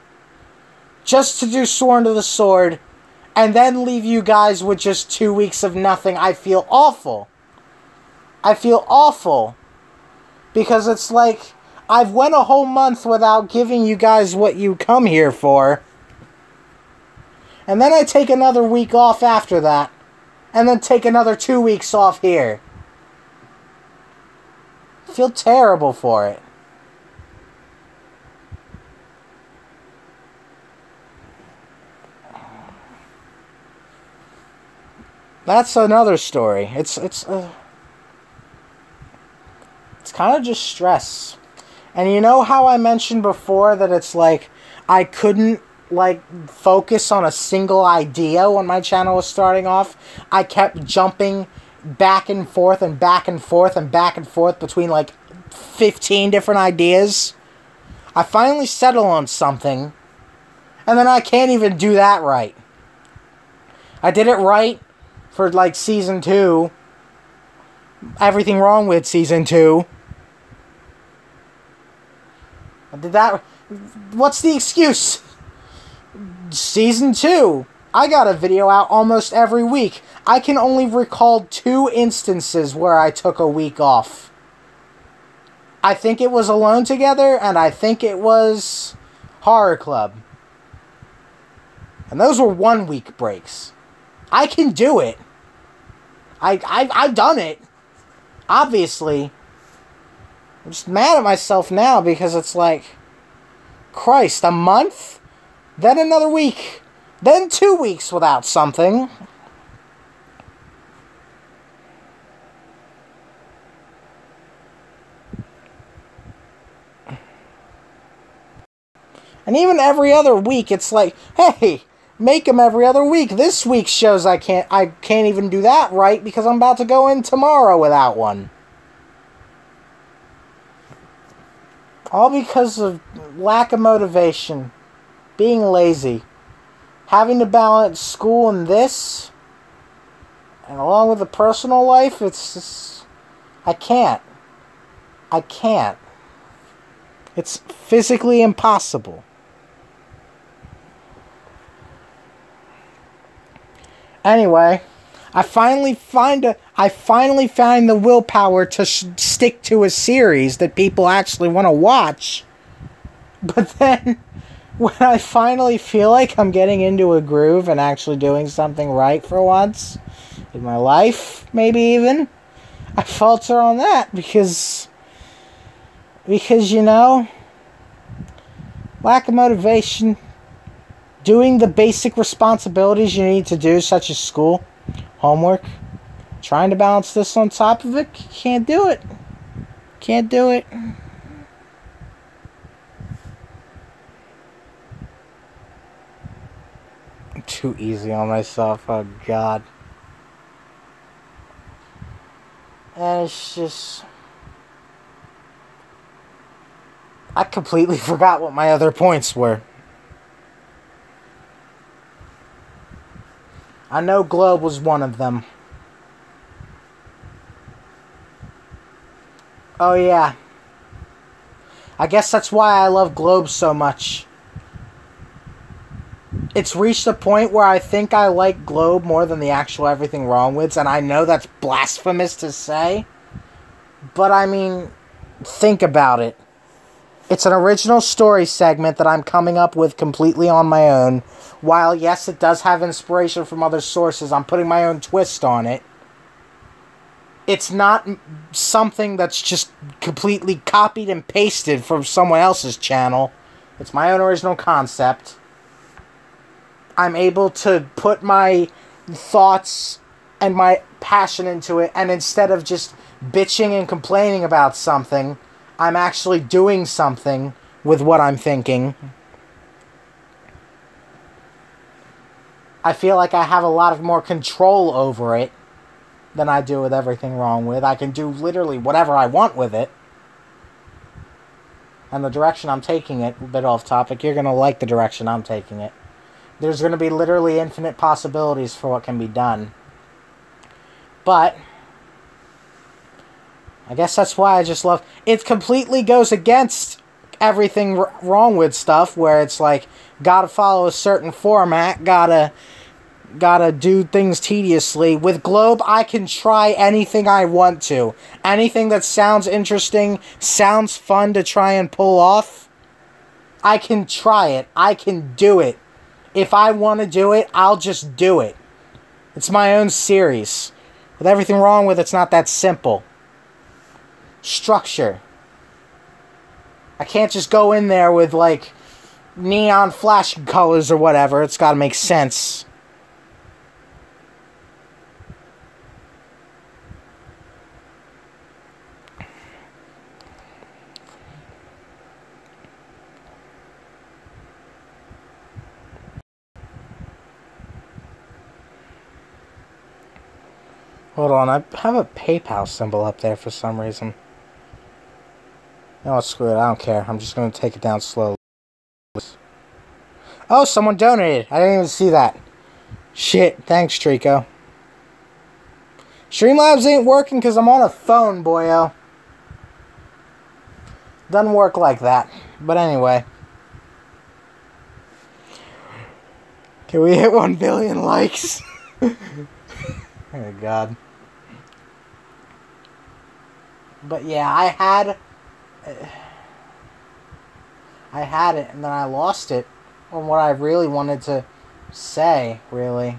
just to do Sworn to the Sword, and then leave you guys with just 2 weeks of nothing, I feel awful. I feel awful. Because it's like, I've went a whole month without giving you guys what you come here for. And then I take another week off after that. And then take another 2 weeks off here. I feel terrible for it. That's another story. It's kind of just stress. And you know how I mentioned before that it's like I couldn't like focus on a single idea when my channel was starting off? I kept jumping back and forth and back and forth and back and forth between like 15 different ideas. I finally settle on something, and then I can't even do that right. I did it right for like season 2. Everything wrong with season 2. I did that. What's the excuse? Season 2. I got a video out almost every week. I can only recall 2 instances where I took a week off. I think it was Alone Together, and I think it was Horror Club. And those were 1 week breaks. I can do it. I've done it. Obviously. I'm just mad at myself now because it's like, Christ, a month? Then another week. Then 2 weeks without something. And even every other week, it's like, hey, make them every other week. This week's shows I can't even do that right because I'm about to go in tomorrow without one. All because of lack of motivation. Being lazy. Having to balance school and this. And along with the personal life, it's just, I can't. It's physically impossible. Anyway, I finally find the willpower to stick to a series that people actually want to watch. But then, when I finally feel like I'm getting into a groove and actually doing something right for once in my life, maybe even, I falter on that because you know, lack of motivation. Doing the basic responsibilities you need to do, such as school, homework, trying to balance this on top of it, can't do it. Can't do it. I'm too easy on myself, oh God. And it's just, I completely forgot what my other points were. I know Globe was one of them. Oh yeah. I guess that's why I love Globe so much. It's reached a point where I think I like Globe more than the actual Everything Wrong With, and I know that's blasphemous to say. But I mean, think about it. It's an original story segment that I'm coming up with completely on my own. While, yes, it does have inspiration from other sources, I'm putting my own twist on it. It's not something that's just completely copied and pasted from someone else's channel. It's my own original concept. I'm able to put my thoughts and my passion into it, and instead of just bitching and complaining about something, I'm actually doing something with what I'm thinking. I feel like I have a lot of more control over it than I do with Everything Wrong With. I can do literally whatever I want with it. And the direction I'm taking it, a bit off topic, you're going to like the direction I'm taking it. There's going to be literally infinite possibilities for what can be done. But I guess that's why I just love... It completely goes against Everything Wrong With stuff, where it's like, gotta follow a certain format, gotta gotta do things tediously. With Globe, I can try anything I want to. Anything that sounds interesting, sounds fun to try and pull off, I can try it. I can do it. If I want to do it, I'll just do it. It's my own series. With everything wrong with it, it's not that simple. Structure. I can't just go in there with, like, neon flashing colors or whatever. It's gotta make sense. Hold on, I have a PayPal symbol up there for some reason. No, screw it, I don't care. I'm just gonna take it down slowly. Oh, someone donated. I didn't even see that. Shit, thanks, Trico. Streamlabs ain't working because I'm on a phone, boyo. Doesn't work like that. But anyway. Can we hit 1 billion likes? Oh, God. But yeah, I had it and then I lost it on what I really wanted to say, really.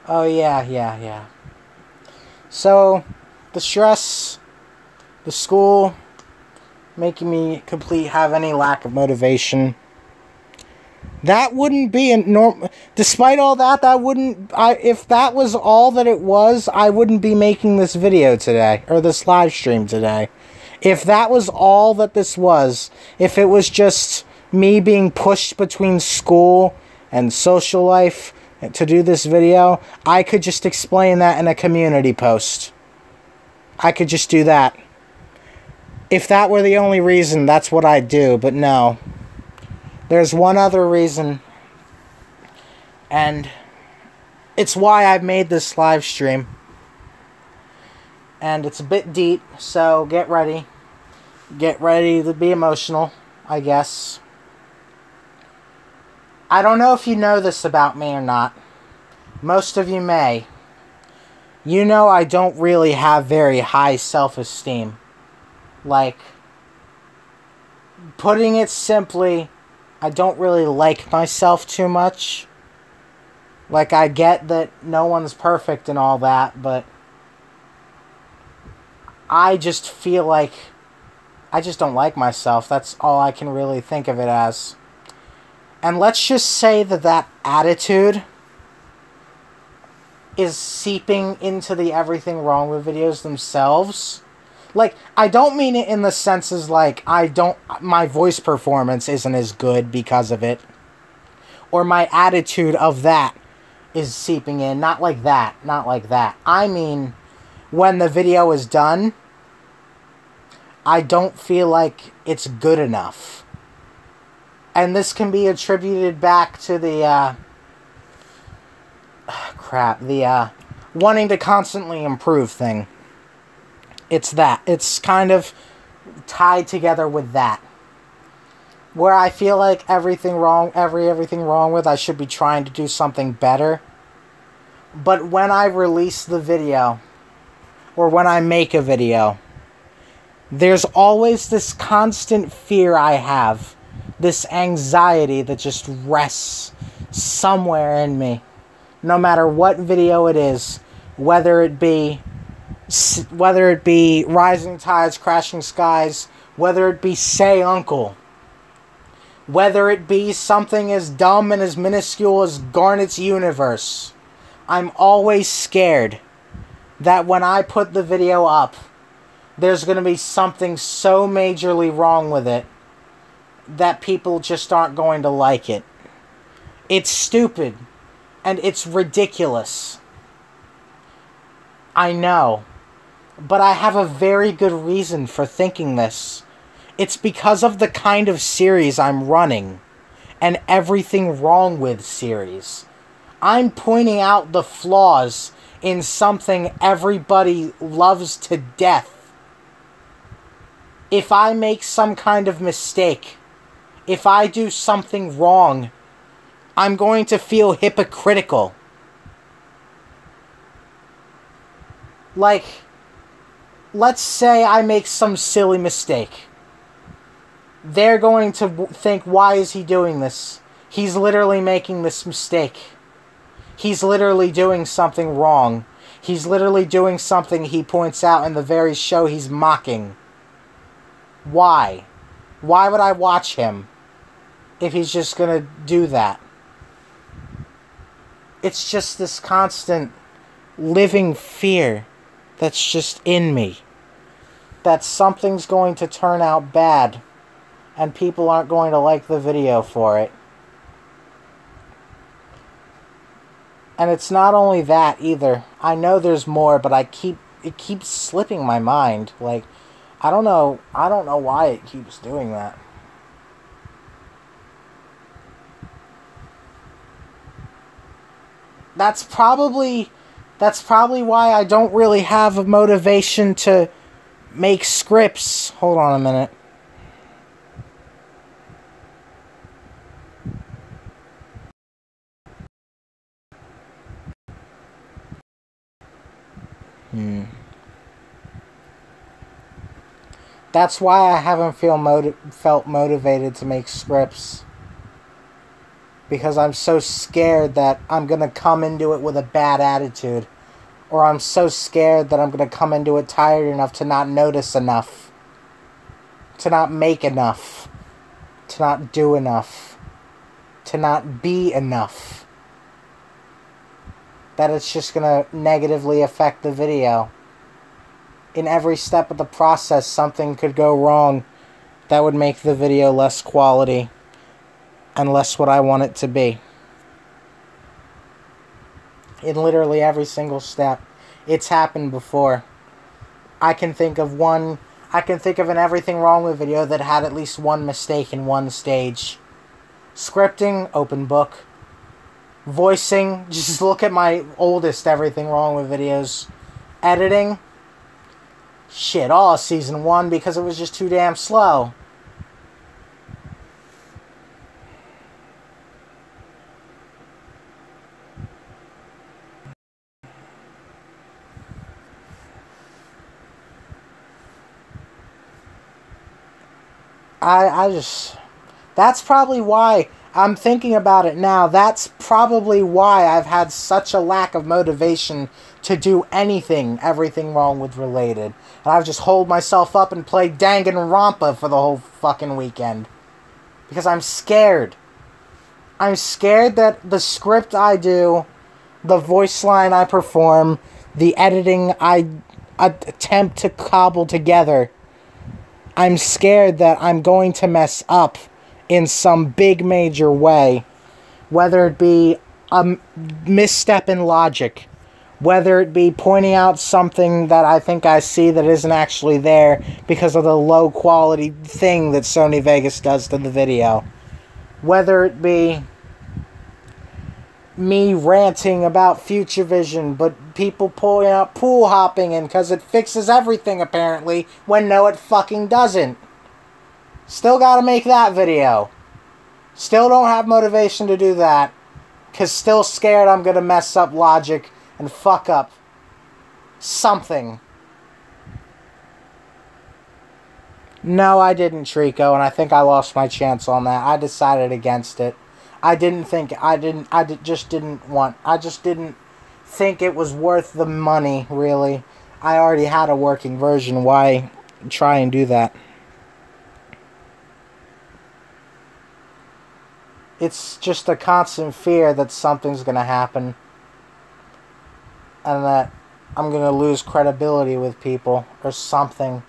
Oh, yeah. So, the stress, the school, making me have any lack of motivation. That wouldn't be a norm. Despite all that, if that was all that it was, I wouldn't be making this video today, or this live stream today. If that was all that this was, if it was just me being pushed between school and social life to do this video, I could just explain that in a community post. I could just do that. If that were the only reason, that's what I'd do, but no. There's one other reason, and it's why I've made this live stream. And it's a bit deep, so get ready. Get ready to be emotional, I guess. I don't know if you know this about me or not. Most of you may. You know I don't really have very high self-esteem. Like, putting it simply, I don't really like myself too much. Like, I get that no one's perfect and all that, but I just feel like I just don't like myself. That's all I can really think of it as. And let's just say that attitude is seeping into the everything wrong with videos themselves. Like, I don't mean it in the senses like my voice performance isn't as good because of it. Or my attitude of that is seeping in. Not like that. Not like that. I mean, when the video is done, I don't feel like it's good enough. And this can be attributed back to the, wanting to constantly improve thing. It's that. It's kind of tied together with that. Where I feel like everything wrong with, I should be trying to do something better. But when I release the video, or when I make a video, there's always this constant fear I have. This anxiety that just rests somewhere in me. No matter what video it is. Whether it be Rising Tides, Crashing Skies. Whether it be Say Uncle. Whether it be something as dumb and as minuscule as Garnet's Universe. I'm always scared that when I put the video up, there's going to be something so majorly wrong with it that people just aren't going to like it. It's stupid. And it's ridiculous. I know. But I have a very good reason for thinking this. It's because of the kind of series I'm running. And everything wrong with series. I'm pointing out the flaws in something everybody loves to death. If I make some kind of mistake, if I do something wrong, I'm going to feel hypocritical. Like, let's say I make some silly mistake. They're going to think, why is he doing this? He's literally making this mistake. He's literally doing something wrong. He's literally doing something he points out in the very show he's mocking. Why? Why would I watch him if he's just going to do that? It's just this constant living fear that's just in me. That something's going to turn out bad and people aren't going to like the video for it. And it's not only that either. I know there's more, but it keeps slipping my mind. Like, I don't know why it keeps doing that. That's probably why I don't really have a motivation to make scripts. Hold on a minute. That's why I haven't felt motivated to make scripts. Because I'm so scared that I'm going to come into it with a bad attitude. Or I'm so scared that I'm going to come into it tired enough to not notice enough. To not make enough. To not do enough. To not be enough. That it's just going to negatively affect the video. In every step of the process, something could go wrong that would make the video less quality and less what I want it to be. In literally every single step. It's happened before. I can think of an everything wrong with video that had at least one mistake in one stage. Scripting, open book. Voicing, just look at my oldest everything wrong with videos. Editing, shit, all of season 1 because it was just too damn slow. That's probably why I'm thinking about it now. That's probably why I've had such a lack of motivation to do everything wrong with related. And I've just holed myself up and played Danganronpa for the whole fucking weekend. Because I'm scared. I'm scared that the script I do, the voice line I perform, the editing I attempt to cobble together, I'm scared that I'm going to mess up in some big major way. Whether it be a misstep in logic, whether it be pointing out something that I think I see that isn't actually there because of the low quality thing that Sony Vegas does to the video. Whether it be me ranting about Future Vision, but people pulling out pool hopping in because it fixes everything apparently, when no it fucking doesn't. Still gotta make that video. Still don't have motivation to do that, because still scared I'm gonna mess up logic and fuck up something. No, I didn't, Trico, and I think I lost my chance on that. I decided against it. I just didn't think it was worth the money, really. I already had a working version. Why try and do that? It's just a constant fear that something's going to happen. And that I'm going to lose credibility with people or something.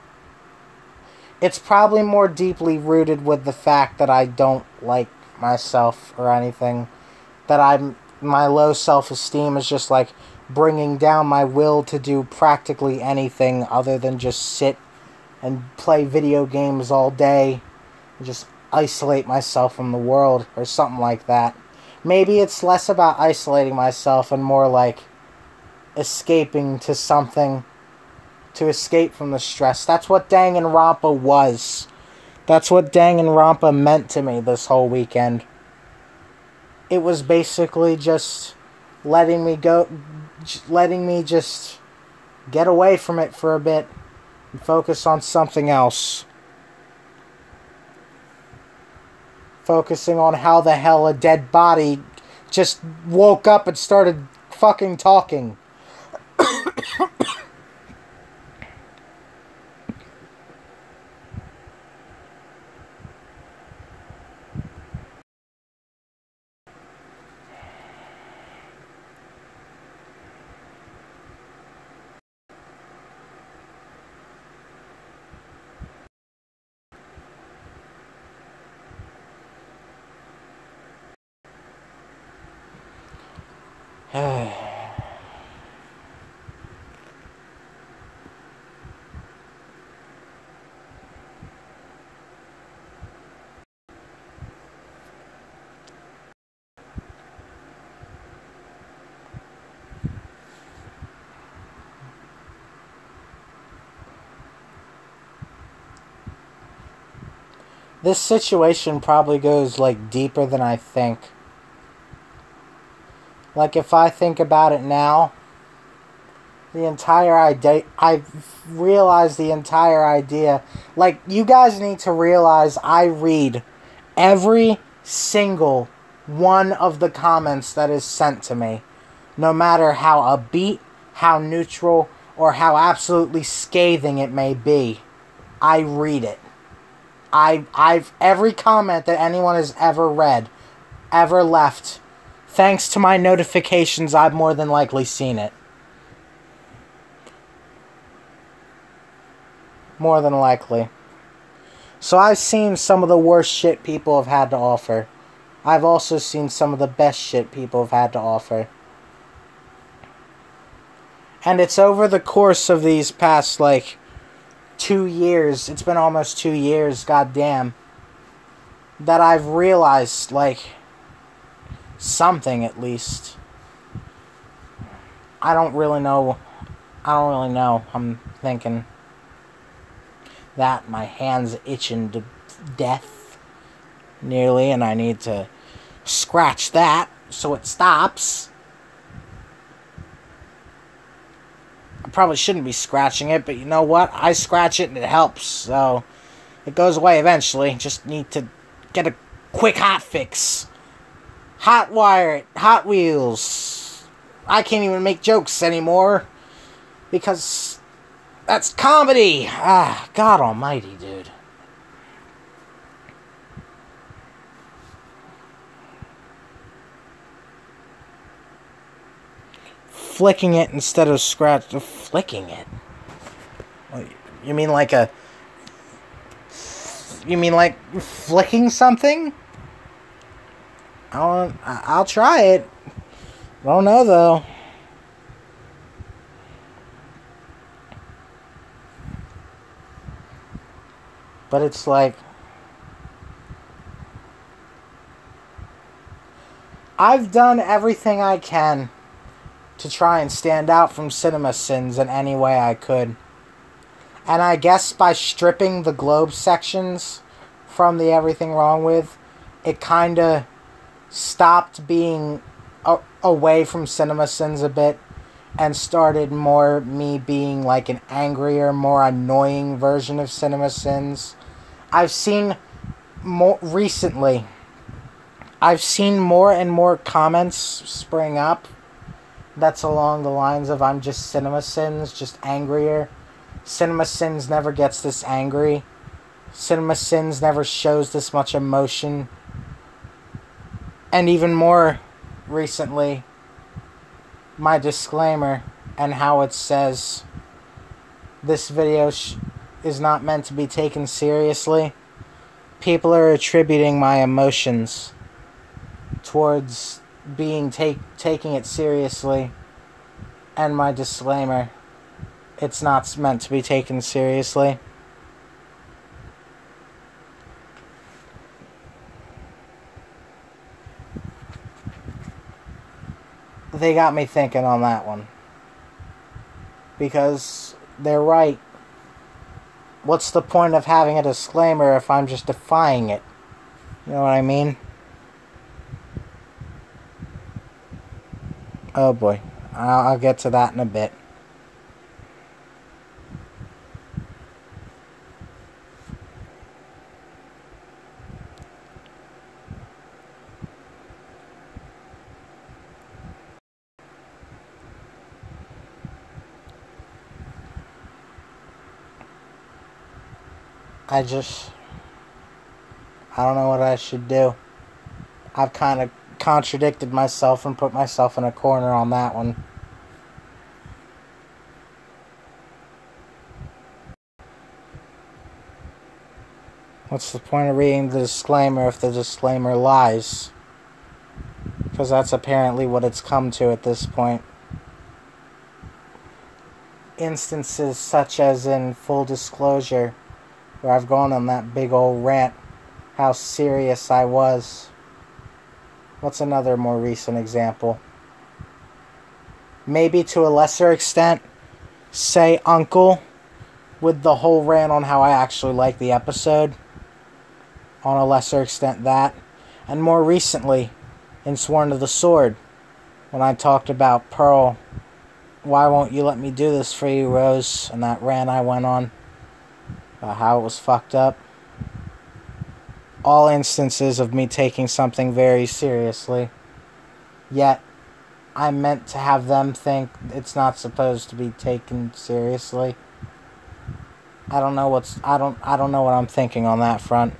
It's probably more deeply rooted with the fact that I don't like myself or anything. That my low self-esteem is just like bringing down my will to do practically anything other than just sit and play video games all day and just isolate myself from the world or something like that. maybe it's less about isolating myself and more like escaping to something, to escape from the stress. That's what Danganronpa was. That's what Danganronpa meant to me this whole weekend. It was basically just letting me just get away from it for a bit and focus on something else. Focusing on how the hell a dead body just woke up and started fucking talking. This situation probably goes, like, deeper than I think. Like, if I think about it now, the entire idea, I've realized the entire idea. Like, you guys need to realize I read every single one of the comments that is sent to me. No matter how upbeat, how neutral, or how absolutely scathing it may be. I read it. I've every comment that anyone has ever read, ever left, thanks to my notifications, I've more than likely seen it. More than likely. So I've seen some of the worst shit people have had to offer. I've also seen some of the best shit people have had to offer. And it's over the course of these past, like, 2 years, it's been almost 2 years, goddamn, that I've realized, like, something at least. I don't really know. I'm thinking that my hand's itching to death, nearly, and I need to scratch that so it stops. I probably shouldn't be scratching it, but you know what? I scratch it and it helps, so it goes away eventually. Just need to get a quick hot fix. Hot wire it. Hot Wheels. I can't even make jokes anymore because that's comedy. Ah, God almighty, dude. Flicking it instead of flicking it. You mean like flicking something? I'll try it. I don't know though. But it's like, I've done everything I can to try and stand out from cinema sins in any way I could. And I guess by stripping the Globe sections from the Everything Wrong With, it kinda stopped being away from cinema sins a bit and started more me being like an angrier, more annoying version of cinema sins. I've seen more recently, I've seen more and more comments spring up that's along the lines of I'm just Cinema Sins, just angrier. Cinema Sins never gets this angry. Cinema Sins never shows this much emotion. And even more recently, my disclaimer and how it says this video is not meant to be taken seriously. People are attributing my emotions towards being taking it seriously, and my disclaimer, it's not meant to be taken seriously. they got me thinking on that one. Because they're right. What's the point of having a disclaimer if I'm just defying it? You know what I mean? Oh boy. I'll get to that in a bit. I don't know what I should do. I've kind of contradicted myself and put myself in a corner on that one. What's the point of reading the disclaimer if the disclaimer lies? Because that's apparently what it's come to at this point. Instances such as in Full Disclosure, where I've gone on that big old rant, how serious I was. What's another more recent example? Maybe to a lesser extent, say Uncle, with the whole rant on how I actually like the episode. On a lesser extent that. And more recently, in Sworn to the Sword, when I talked about Pearl, why won't you let me do this for you, Rose? And that rant I went on about how it was fucked up. All instances of me taking something very seriously. Yet, I meant to have them think it's not supposed to be taken seriously. I don't know what I'm thinking on that front.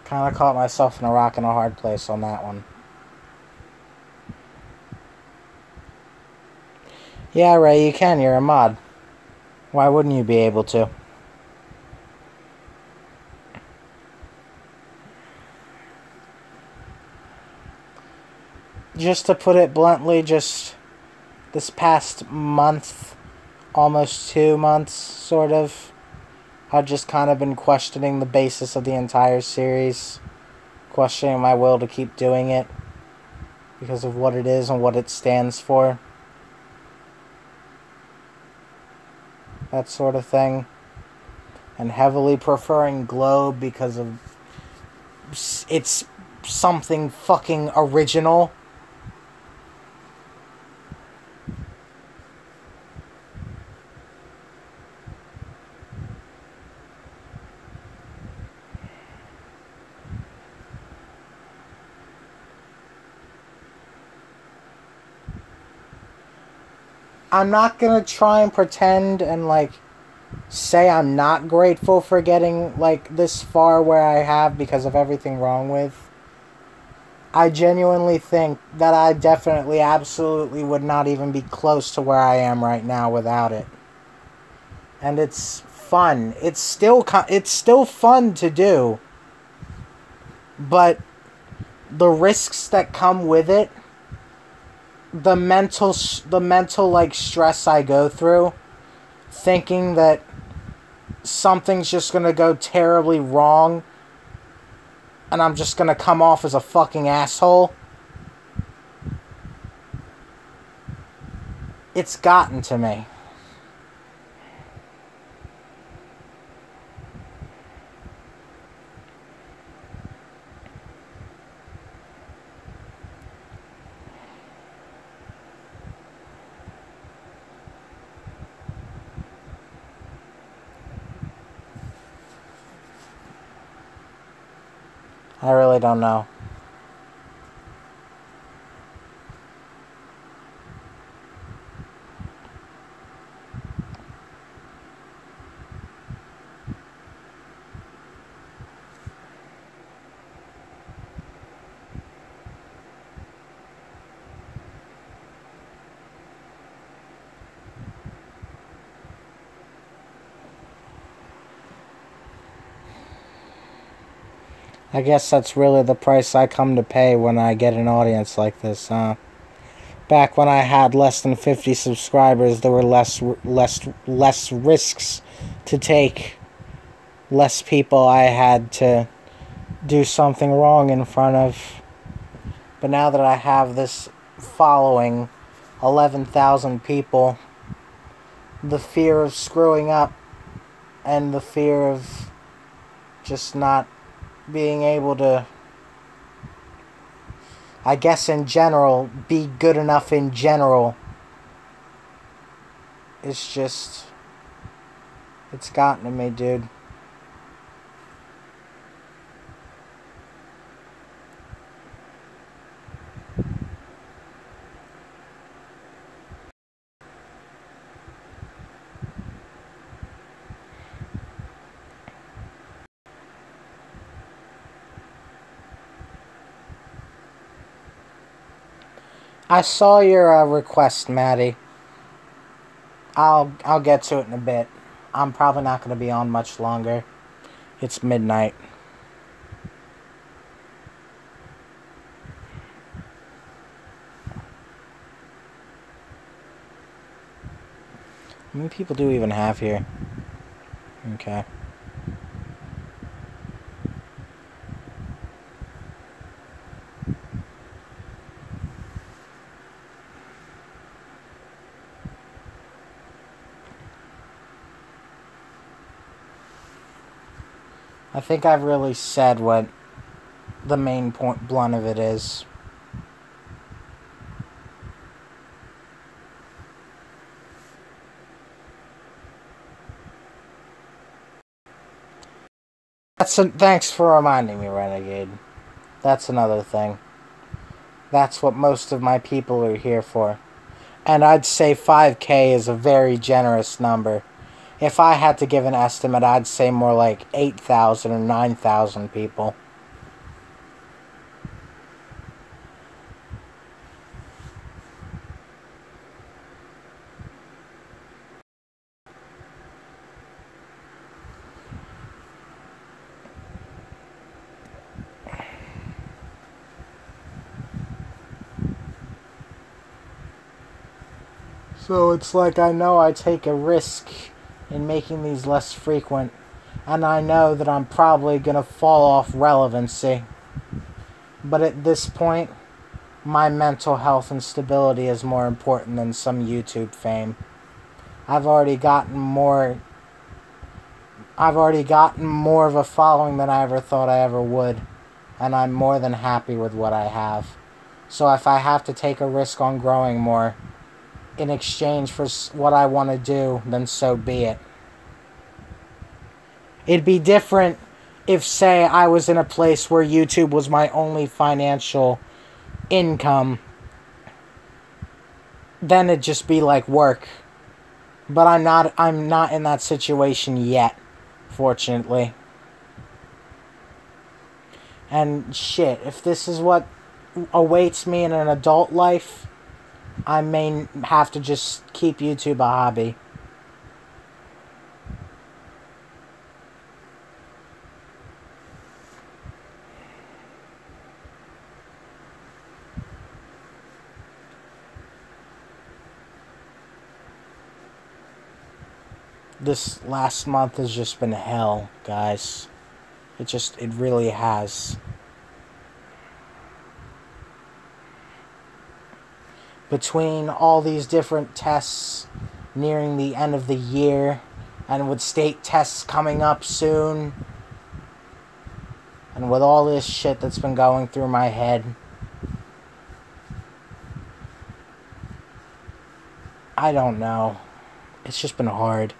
Kind of caught myself in a rock and a hard place on that one. Yeah, Ray, you can. You're a mod. Why wouldn't you be able to? Just to put it bluntly, just this past month, almost 2 months, sort of, I've just kind of been questioning the basis of the entire series. Questioning my will to keep doing it. Because of what it is and what it stands for. That sort of thing. And heavily preferring Globe because of it's something fucking original. I'm not gonna try and pretend and, like, say I'm not grateful for getting, like, this far where I have because of everything wrong with. I genuinely think that I definitely, absolutely would not even be close to where I am right now without it. And it's fun. It's still fun to do. But the risks that come with it, the mental like stress I go through, thinking that something's just gonna go terribly wrong and I'm just gonna come off as a fucking asshole, it's gotten to me. I really don't know. I guess that's really the price I come to pay when I get an audience like this, huh? Back when I had less than 50 subscribers, there were less risks to take, less people I had to do something wrong in front of. But now that I have this following, 11,000 people, the fear of screwing up and the fear of just not being able to, I guess in general, be good enough in general, it's gotten to me, dude. I saw your request, Maddie. I'll get to it in a bit. I'm probably not going to be on much longer. It's midnight. How many people do we even have here? Okay. I think I've really said what the main blunt of it is. Thanks for reminding me, Renegade. That's another thing. That's what most of my people are here for. And I'd say 5K is a very generous number. If I had to give an estimate, I'd say more like 8,000 or 9,000 people. So it's like I know I take a risk in making these less frequent, and I know that I'm probably going to fall off relevancy. But at this point, my mental health and stability is more important than some YouTube fame. I've already gotten more of a following than I ever thought I ever would, and I'm more than happy with what I have. So if I have to take a risk on growing more in exchange for what I want to do, then so be it. It'd be different if, say, I was in a place where YouTube was my only financial income. Then it'd just be like work. But I'm not in that situation yet, fortunately. And shit, if this is what awaits me in an adult life, I may have to just keep YouTube a hobby. This last month has just been hell, guys. It really has. Between all these different tests nearing the end of the year, and with state tests coming up soon, and with all this shit that's been going through my head, I don't know. It's just been hard.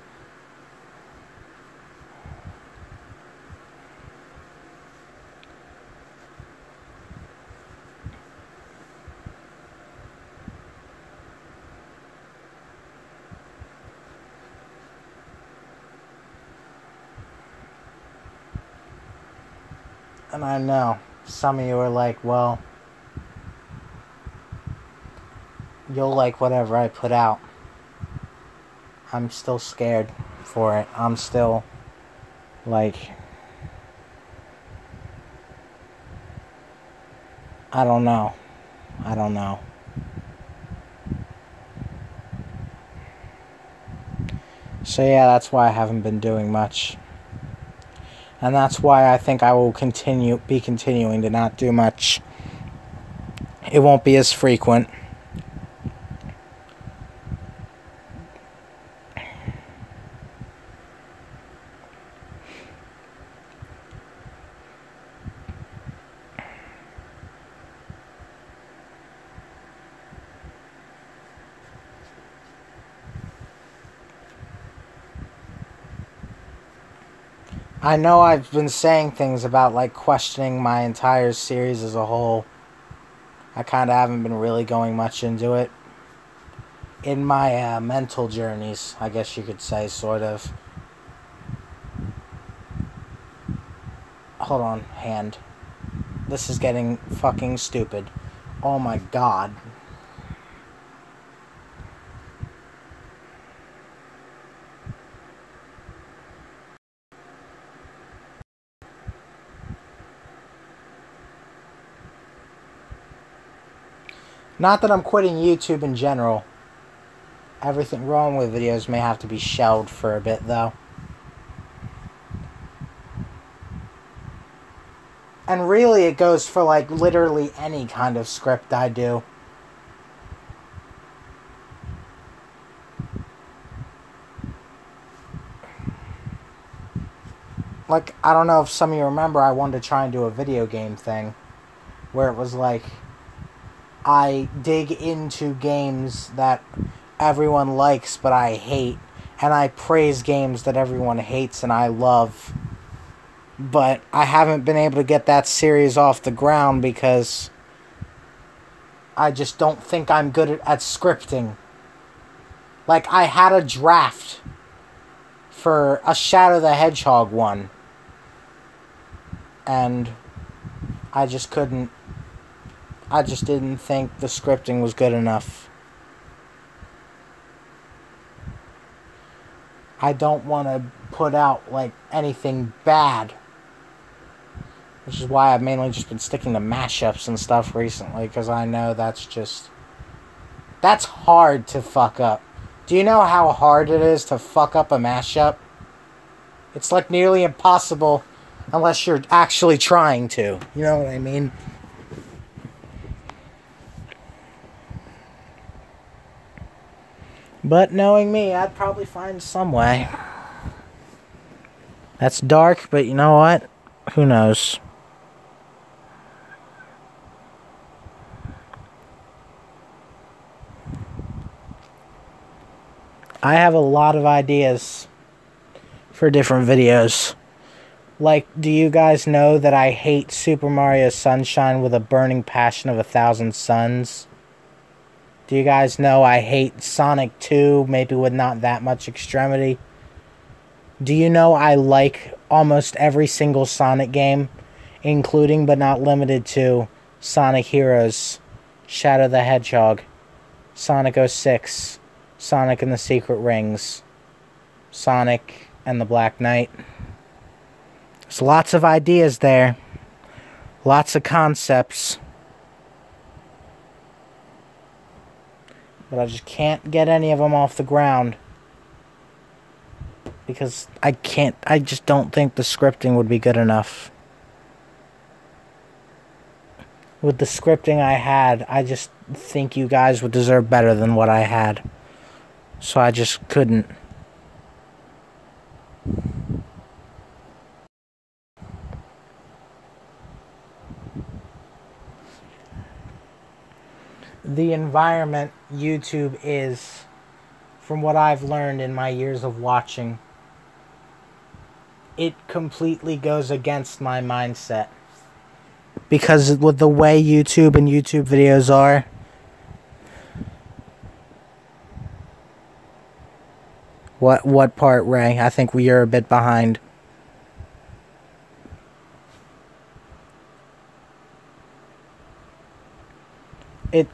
And I know some of you are like, well, you'll like whatever I put out. I'm still scared for it. I'm still like, I don't know. So yeah, that's why I haven't been doing much. And that's why I think I will be continuing to not do much. It won't be as frequent. I know I've been saying things about, like, questioning my entire series as a whole. I kind of haven't been really going much into it. In my mental journeys, I guess you could say, sort of. Hold on, hand. This is getting fucking stupid. Oh my god. Not that I'm quitting YouTube in general. Everything wrong with videos may have to be shelved for a bit, though. And really, it goes for, like, literally any kind of script I do. Like, I don't know if some of you remember, I wanted to try and do a video game thing. Where it was like, I dig into games that everyone likes but I hate, and I praise games that everyone hates and I love. But I haven't been able to get that series off the ground because I just don't think I'm good at scripting. Like, I had a draft for a Shadow the Hedgehog one, and I just couldn't. I just didn't think the scripting was good enough. I don't want to put out, like, anything bad. Which is why I've mainly just been sticking to mashups and stuff recently, because I know that's hard to fuck up. Do you know how hard it is to fuck up a mashup? It's, like, nearly impossible unless you're actually trying to. You know what I mean? But knowing me, I'd probably find some way. That's dark, but you know what? Who knows? I have a lot of ideas for different videos. Like, do you guys know that I hate Super Mario Sunshine with a burning passion of 1,000 suns? Do you guys know I hate Sonic 2, maybe with not that much extremity? Do you know I like almost every single Sonic game, including but not limited to Sonic Heroes, Shadow the Hedgehog, Sonic 06, Sonic and the Secret Rings, Sonic and the Black Knight? There's lots of ideas there. Lots of concepts. But I just can't get any of them off the ground. Because I just don't think the scripting would be good enough. With the scripting I had, I just think you guys would deserve better than what I had. So I just couldn't. The environment YouTube is, from what I've learned in my years of watching, it completely goes against my mindset. Because with the way YouTube and YouTube videos are, what part, Ray? I think we are a bit behind.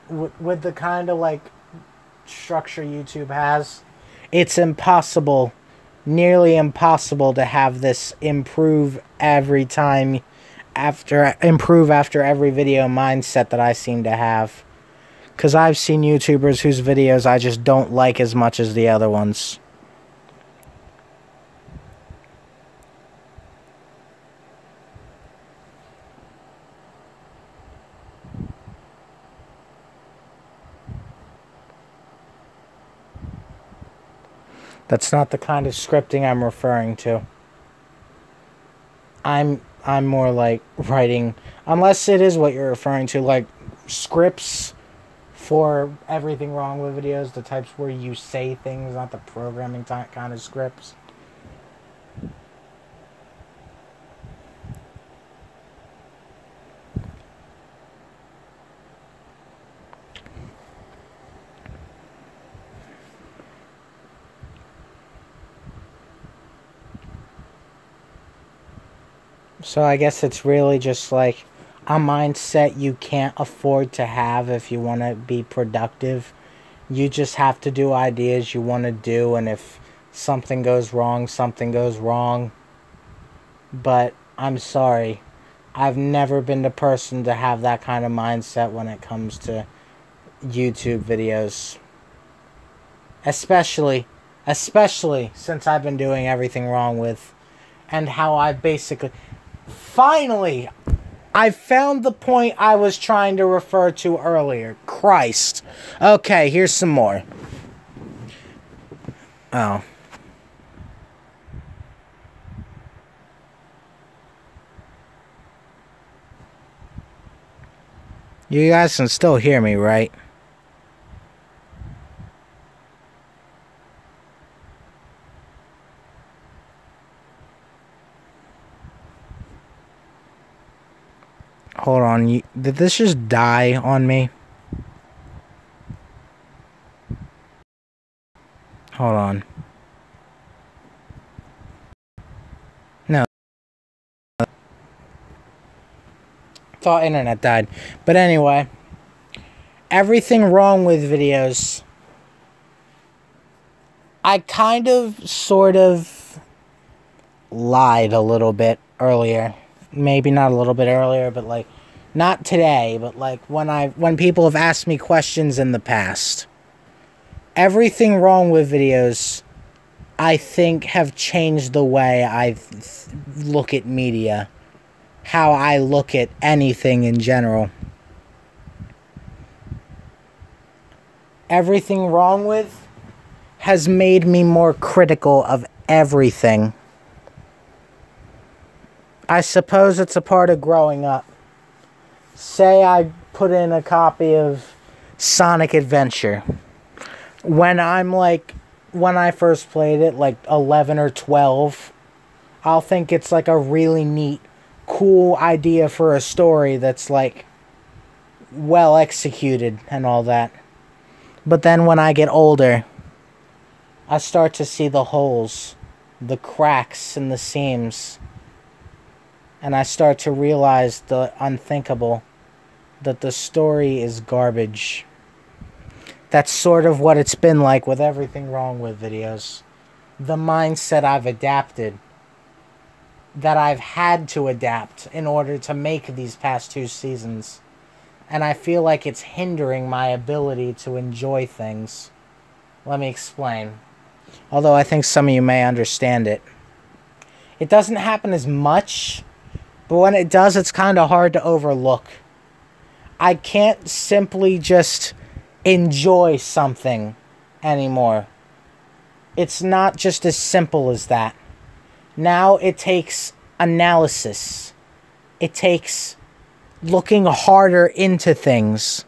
With the kind of, like, structure YouTube has, it's impossible, nearly impossible, to have this improve every time, after every video mindset that I seem to have. Because I've seen YouTubers whose videos I just don't like as much as the other ones. That's not the kind of scripting I'm referring to. I'm more like writing, unless it is what you're referring to, like scripts for everything wrong with videos, the types where you say things, not the programming kind of scripts. So I guess it's really just like a mindset you can't afford to have if you want to be productive. You just have to do ideas you want to do, and if something goes wrong, something goes wrong. But I'm sorry, I've never been the person to have that kind of mindset when it comes to YouTube videos. Especially since I've been doing everything wrong with, and how I basically... Finally, I found the point I was trying to refer to earlier. Christ. Okay, here's some more. Oh. You guys can still hear me, right? Hold on, did this just die on me? Hold on. No. Thought internet died. But anyway, everything wrong with videos. I kind of, sort of lied a little bit earlier. Maybe not a little bit earlier, but like, not today, but like when people have asked me questions in the past. Everything wrong with videos, I think, have changed the way I look at media. How I look at anything in general. Everything wrong with has made me more critical of everything. I suppose it's a part of growing up. Say I put in a copy of Sonic Adventure. When I first played it, like 11 or 12, I'll think it's like a really neat, cool idea for a story that's like well executed and all that. But then when I get older, I start to see the holes, the cracks and the seams. And I start to realize the unthinkable, that the story is garbage. That's sort of what it's been like with everything wrong with videos. The mindset I've adapted, that I've had to adapt in order to make these past 2 seasons. And I feel like it's hindering my ability to enjoy things. Let me explain. Although I think some of you may understand it. It doesn't happen as much, but when it does, it's kind of hard to overlook. I can't simply just enjoy something anymore. It's not just as simple as that. Now it takes analysis. It takes looking harder into things.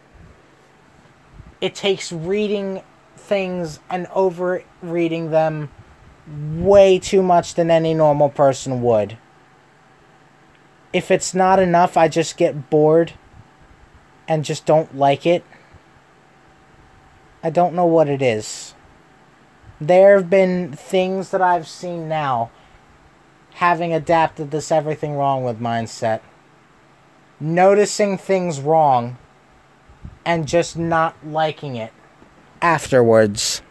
It takes reading things and over-reading them way too much than any normal person would. If it's not enough, I just get bored and just don't like it. I don't know what it is. There have been things that I've seen now, having adapted this everything wrong with mindset. Noticing things wrong and just not liking it afterwards.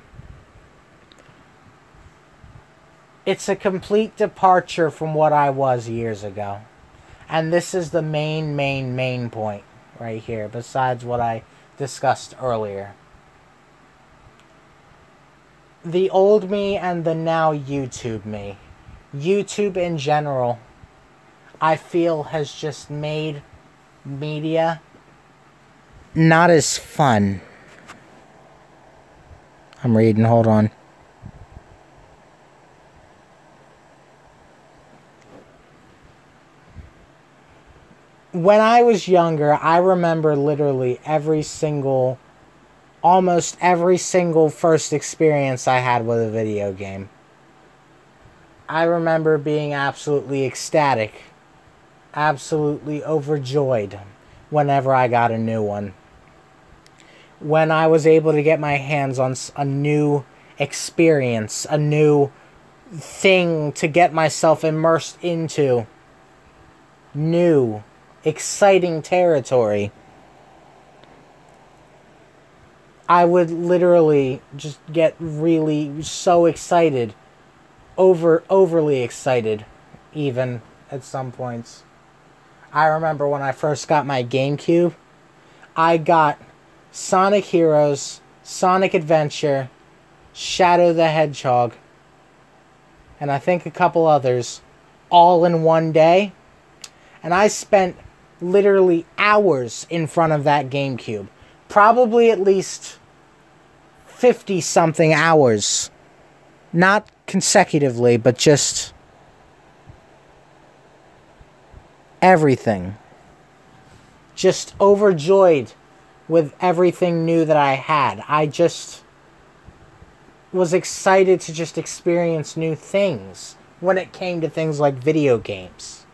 It's a complete departure from what I was years ago. And this is the main point right here, besides what I discussed earlier. The old me and the now YouTube me. YouTube in general, I feel, has just made media not as fun. I'm reading, hold on. when I was younger, I remember literally almost every single first experience I had with a video game. I remember being absolutely ecstatic, absolutely overjoyed whenever I got a new one. When I was able to get my hands on a new experience, a new thing to get myself immersed into, new, exciting territory, I would literally just get really so excited, overly excited, even at some points. I remember when I first got my GameCube, I got Sonic Heroes, Sonic Adventure, Shadow the Hedgehog, and I think a couple others, all in one day. And I spent literally hours in front of that GameCube. Probably at least 50-something hours. Not consecutively, but just everything. Just overjoyed with everything new that I had. I just was excited to just experience new things when it came to things like video games.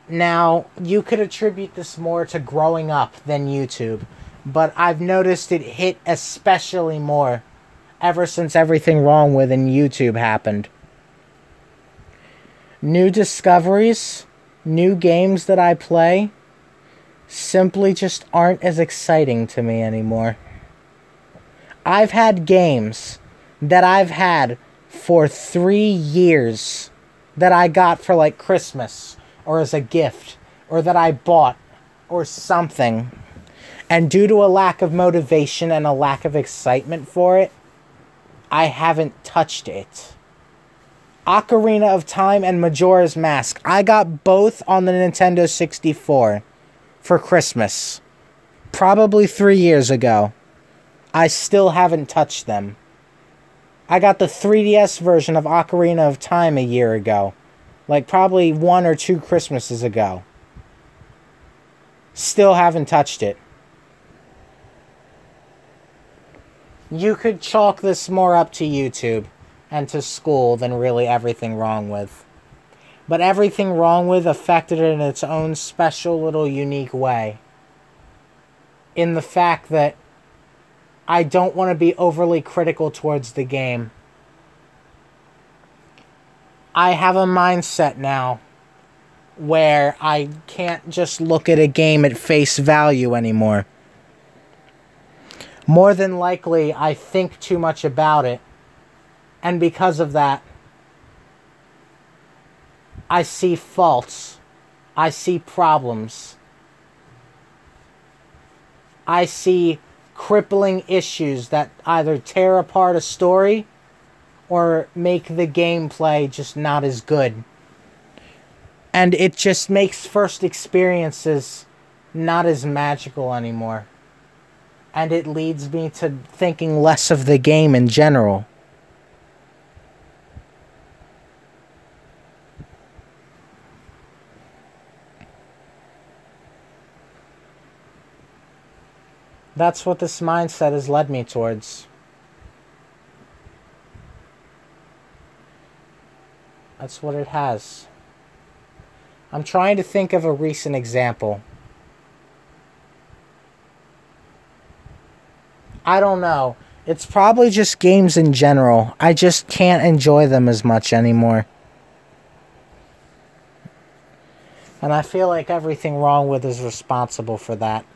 Now, you could attribute this more to growing up than YouTube, but I've noticed it hit especially more ever since everything wrong with in YouTube happened. New discoveries, new games that I play, simply just aren't as exciting to me anymore. I've had games that I've had for 3 years that I got for like Christmas or as a gift or that I bought or something. And due to a lack of motivation and a lack of excitement for it, I haven't touched it. Ocarina of Time and Majora's Mask. I got both on the Nintendo 64 for Christmas. Probably 3 years ago. I still haven't touched them. I got the 3DS version of Ocarina of Time a year ago. Like probably 1 or 2 Christmases ago. Still haven't touched it. You could chalk this more up to YouTube and to school than really everything wrong with. But everything wrong with affected it in its own special little unique way. In the fact that I don't want to be overly critical towards the game. I have a mindset now where I can't just look at a game at face value anymore. More than likely, I think too much about it. And because of that, I see faults. I see problems. I see crippling issues that either tear apart a story or make the gameplay just not as good. And it just makes first experiences not as magical anymore. And it leads me to thinking less of the game in general. That's what this mindset has led me towards. That's what it has. I'm trying to think of a recent example. I don't know. It's probably just games in general. I just can't enjoy them as much anymore. And I feel like everything wrong with is responsible for that.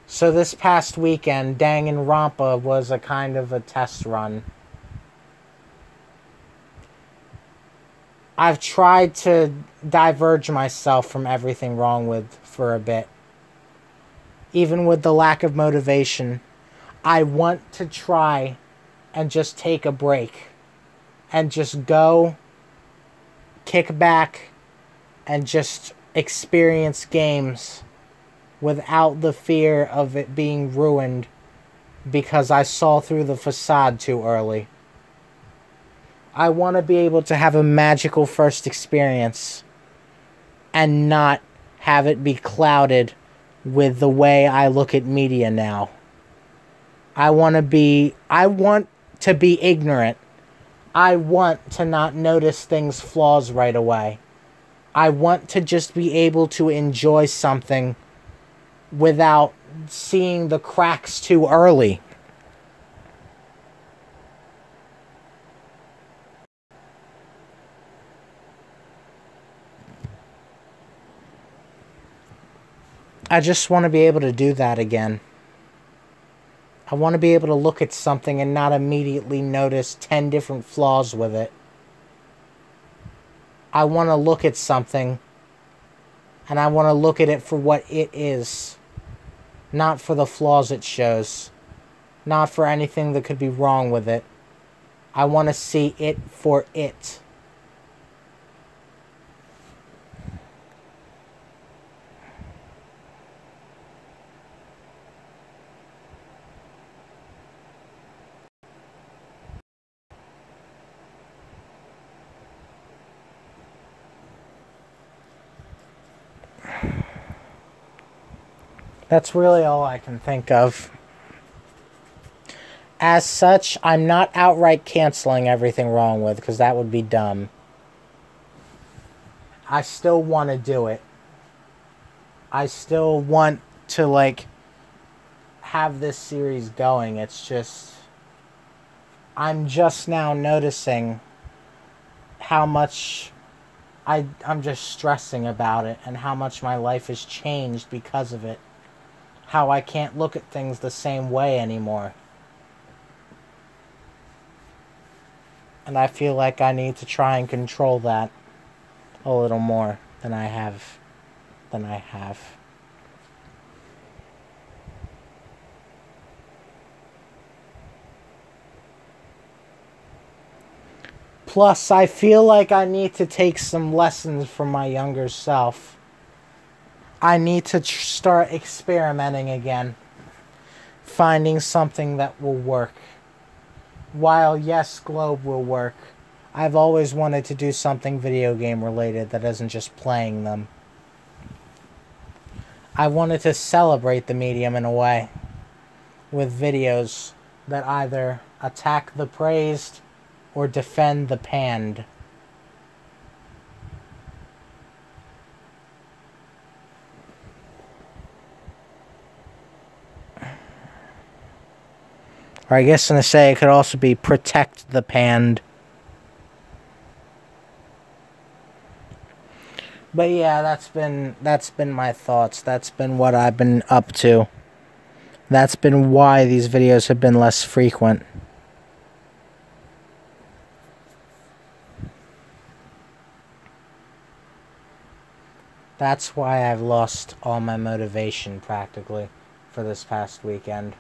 So this past weekend, Danganronpa was a kind of a test run. I've tried to diverge myself from everything wrong with for a bit. Even with the lack of motivation, I want to try and just take a break. And just go, kick back, and just experience games without the fear of it being ruined because I saw through the facade too early. I want to be able to have a magical first experience and not have it be clouded with the way I look at media now. I want to be ignorant. I want to not notice things' flaws right away. I want to just be able to enjoy something without seeing the cracks too early. I just want to be able to do that again. I want to be able to look at something and not immediately notice 10 different flaws with it. I want to look at something and I want to look at it for what it is. Not for the flaws it shows. Not for anything that could be wrong with it. I want to see it for it. That's really all I can think of. As such, I'm not outright canceling everything wrong with, because that would be dumb. I still want to do it. I still want to, like, have this series going. It's just, I'm just now noticing how much I'm just stressing about it and how much my life has changed because of it. How I can't look at things the same way anymore. And I feel like I need to try and control that a little more than I have. Plus, I feel like I need to take some lessons from my younger self. I need to start experimenting again. Finding something that will work. While yes, Globe will work, I've always wanted to do something video game related that isn't just playing them. I wanted to celebrate the medium in a way. With videos that either attack the praised or defend the panned. Or I guess I'm going to say it could also be protect the panned. But yeah, that's been my thoughts. That's been what I've been up to. That's been why these videos have been less frequent. That's why I've lost all my motivation practically for this past weekend.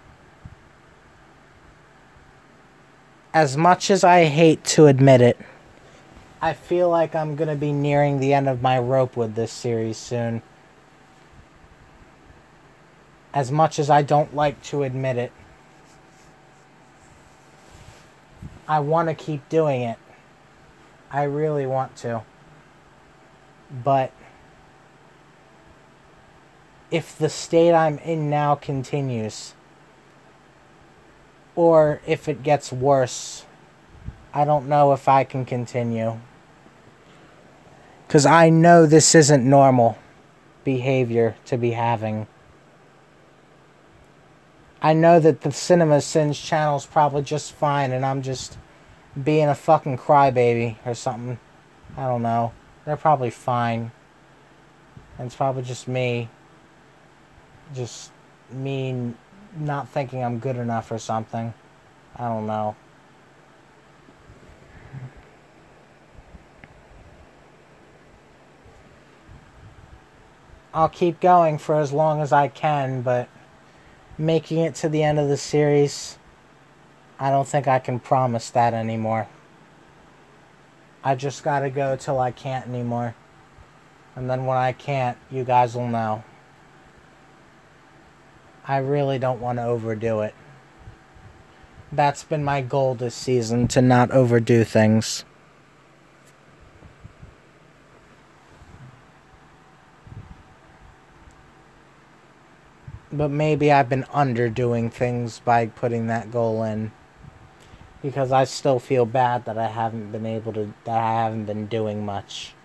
As much as I hate to admit it, I feel like I'm going to be nearing the end of my rope with this series soon. As much as I don't like to admit it. I want to keep doing it. I really want to. But if the state I'm in now continues, or if it gets worse, I don't know if I can continue. Because I know this isn't normal behavior to be having. I know that the Cinema Sins channel's probably just fine and I'm just being a fucking crybaby or something. I don't know. They're probably fine. And it's probably just me. Just me not thinking I'm good enough or something. I don't know. I'll keep going for as long as I can, but making it to the end of the series, I don't think I can promise that anymore. I just gotta go till I can't anymore. And then when I can't, you guys will know. I really don't want to overdo it. That's been my goal this season, to not overdo things. But maybe I've been underdoing things by putting that goal in. Because I still feel bad that I haven't been doing much.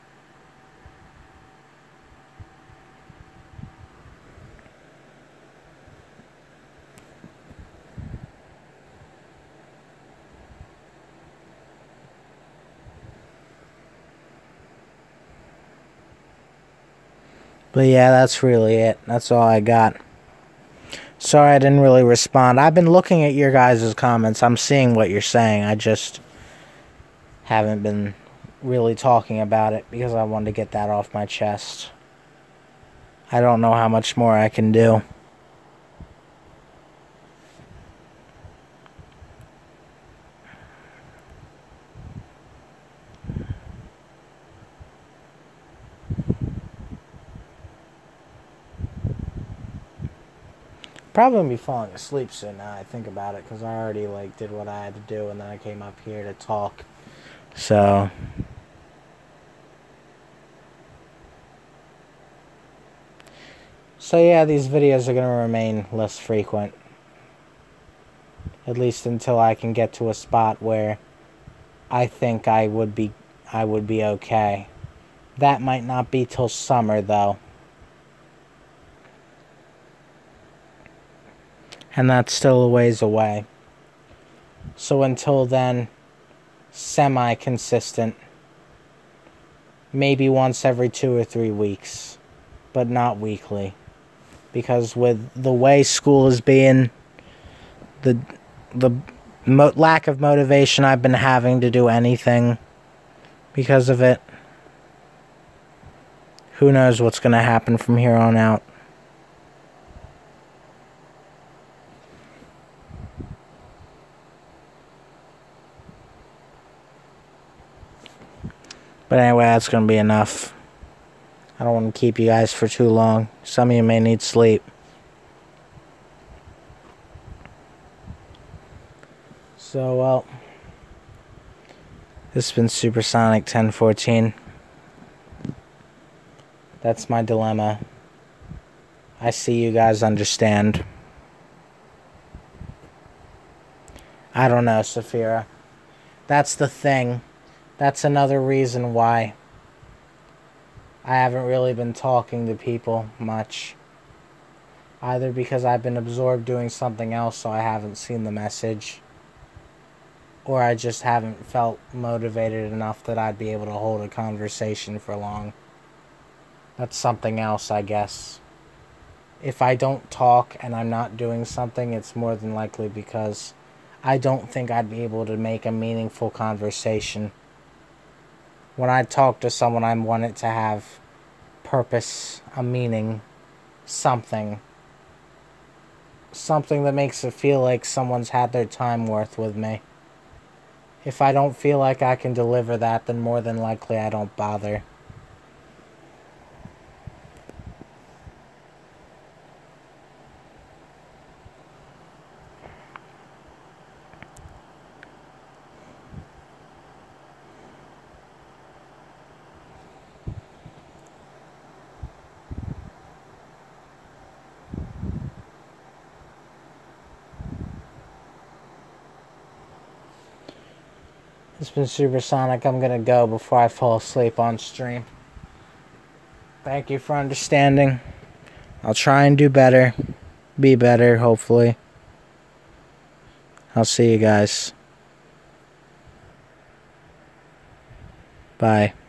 But yeah, that's really it. That's all I got. Sorry I didn't really respond. I've been looking at your guys' comments. I'm seeing what you're saying. I just haven't been really talking about it because I wanted to get that off my chest. I don't know how much more I can do. Probably gonna be falling asleep soon now I think about it, because I already did what I had to do, and then I came up here to talk. So yeah, these videos are gonna remain less frequent, at least until I can get to a spot where I think I would be okay. That might not be till summer though. And that's still a ways away. So until then, semi-consistent. Maybe once every 2 or 3 weeks. But not weekly. Because with the way school is being, the lack of motivation I've been having to do anything because of it, who knows what's going to happen from here on out. But anyway, that's going to be enough. I don't want to keep you guys for too long. Some of you may need sleep. So, well, this has been Supersonic 1014. That's my dilemma. I see you guys understand. I don't know, Saphira. That's the thing. That's another reason why I haven't really been talking to people much. Either because I've been absorbed doing something else, so I haven't seen the message, or I just haven't felt motivated enough that I'd be able to hold a conversation for long. That's something else, I guess. If I don't talk and I'm not doing something, it's more than likely because I don't think I'd be able to make a meaningful conversation. When I talk to someone, I want it to have purpose, a meaning, something. Something that makes it feel like someone's had their time worth with me. If I don't feel like I can deliver that, then more than likely I don't bother. It's been Supersonic. I'm gonna go before I fall asleep on stream. Thank you for understanding. I'll try and do better. Be better, hopefully. I'll see you guys. Bye.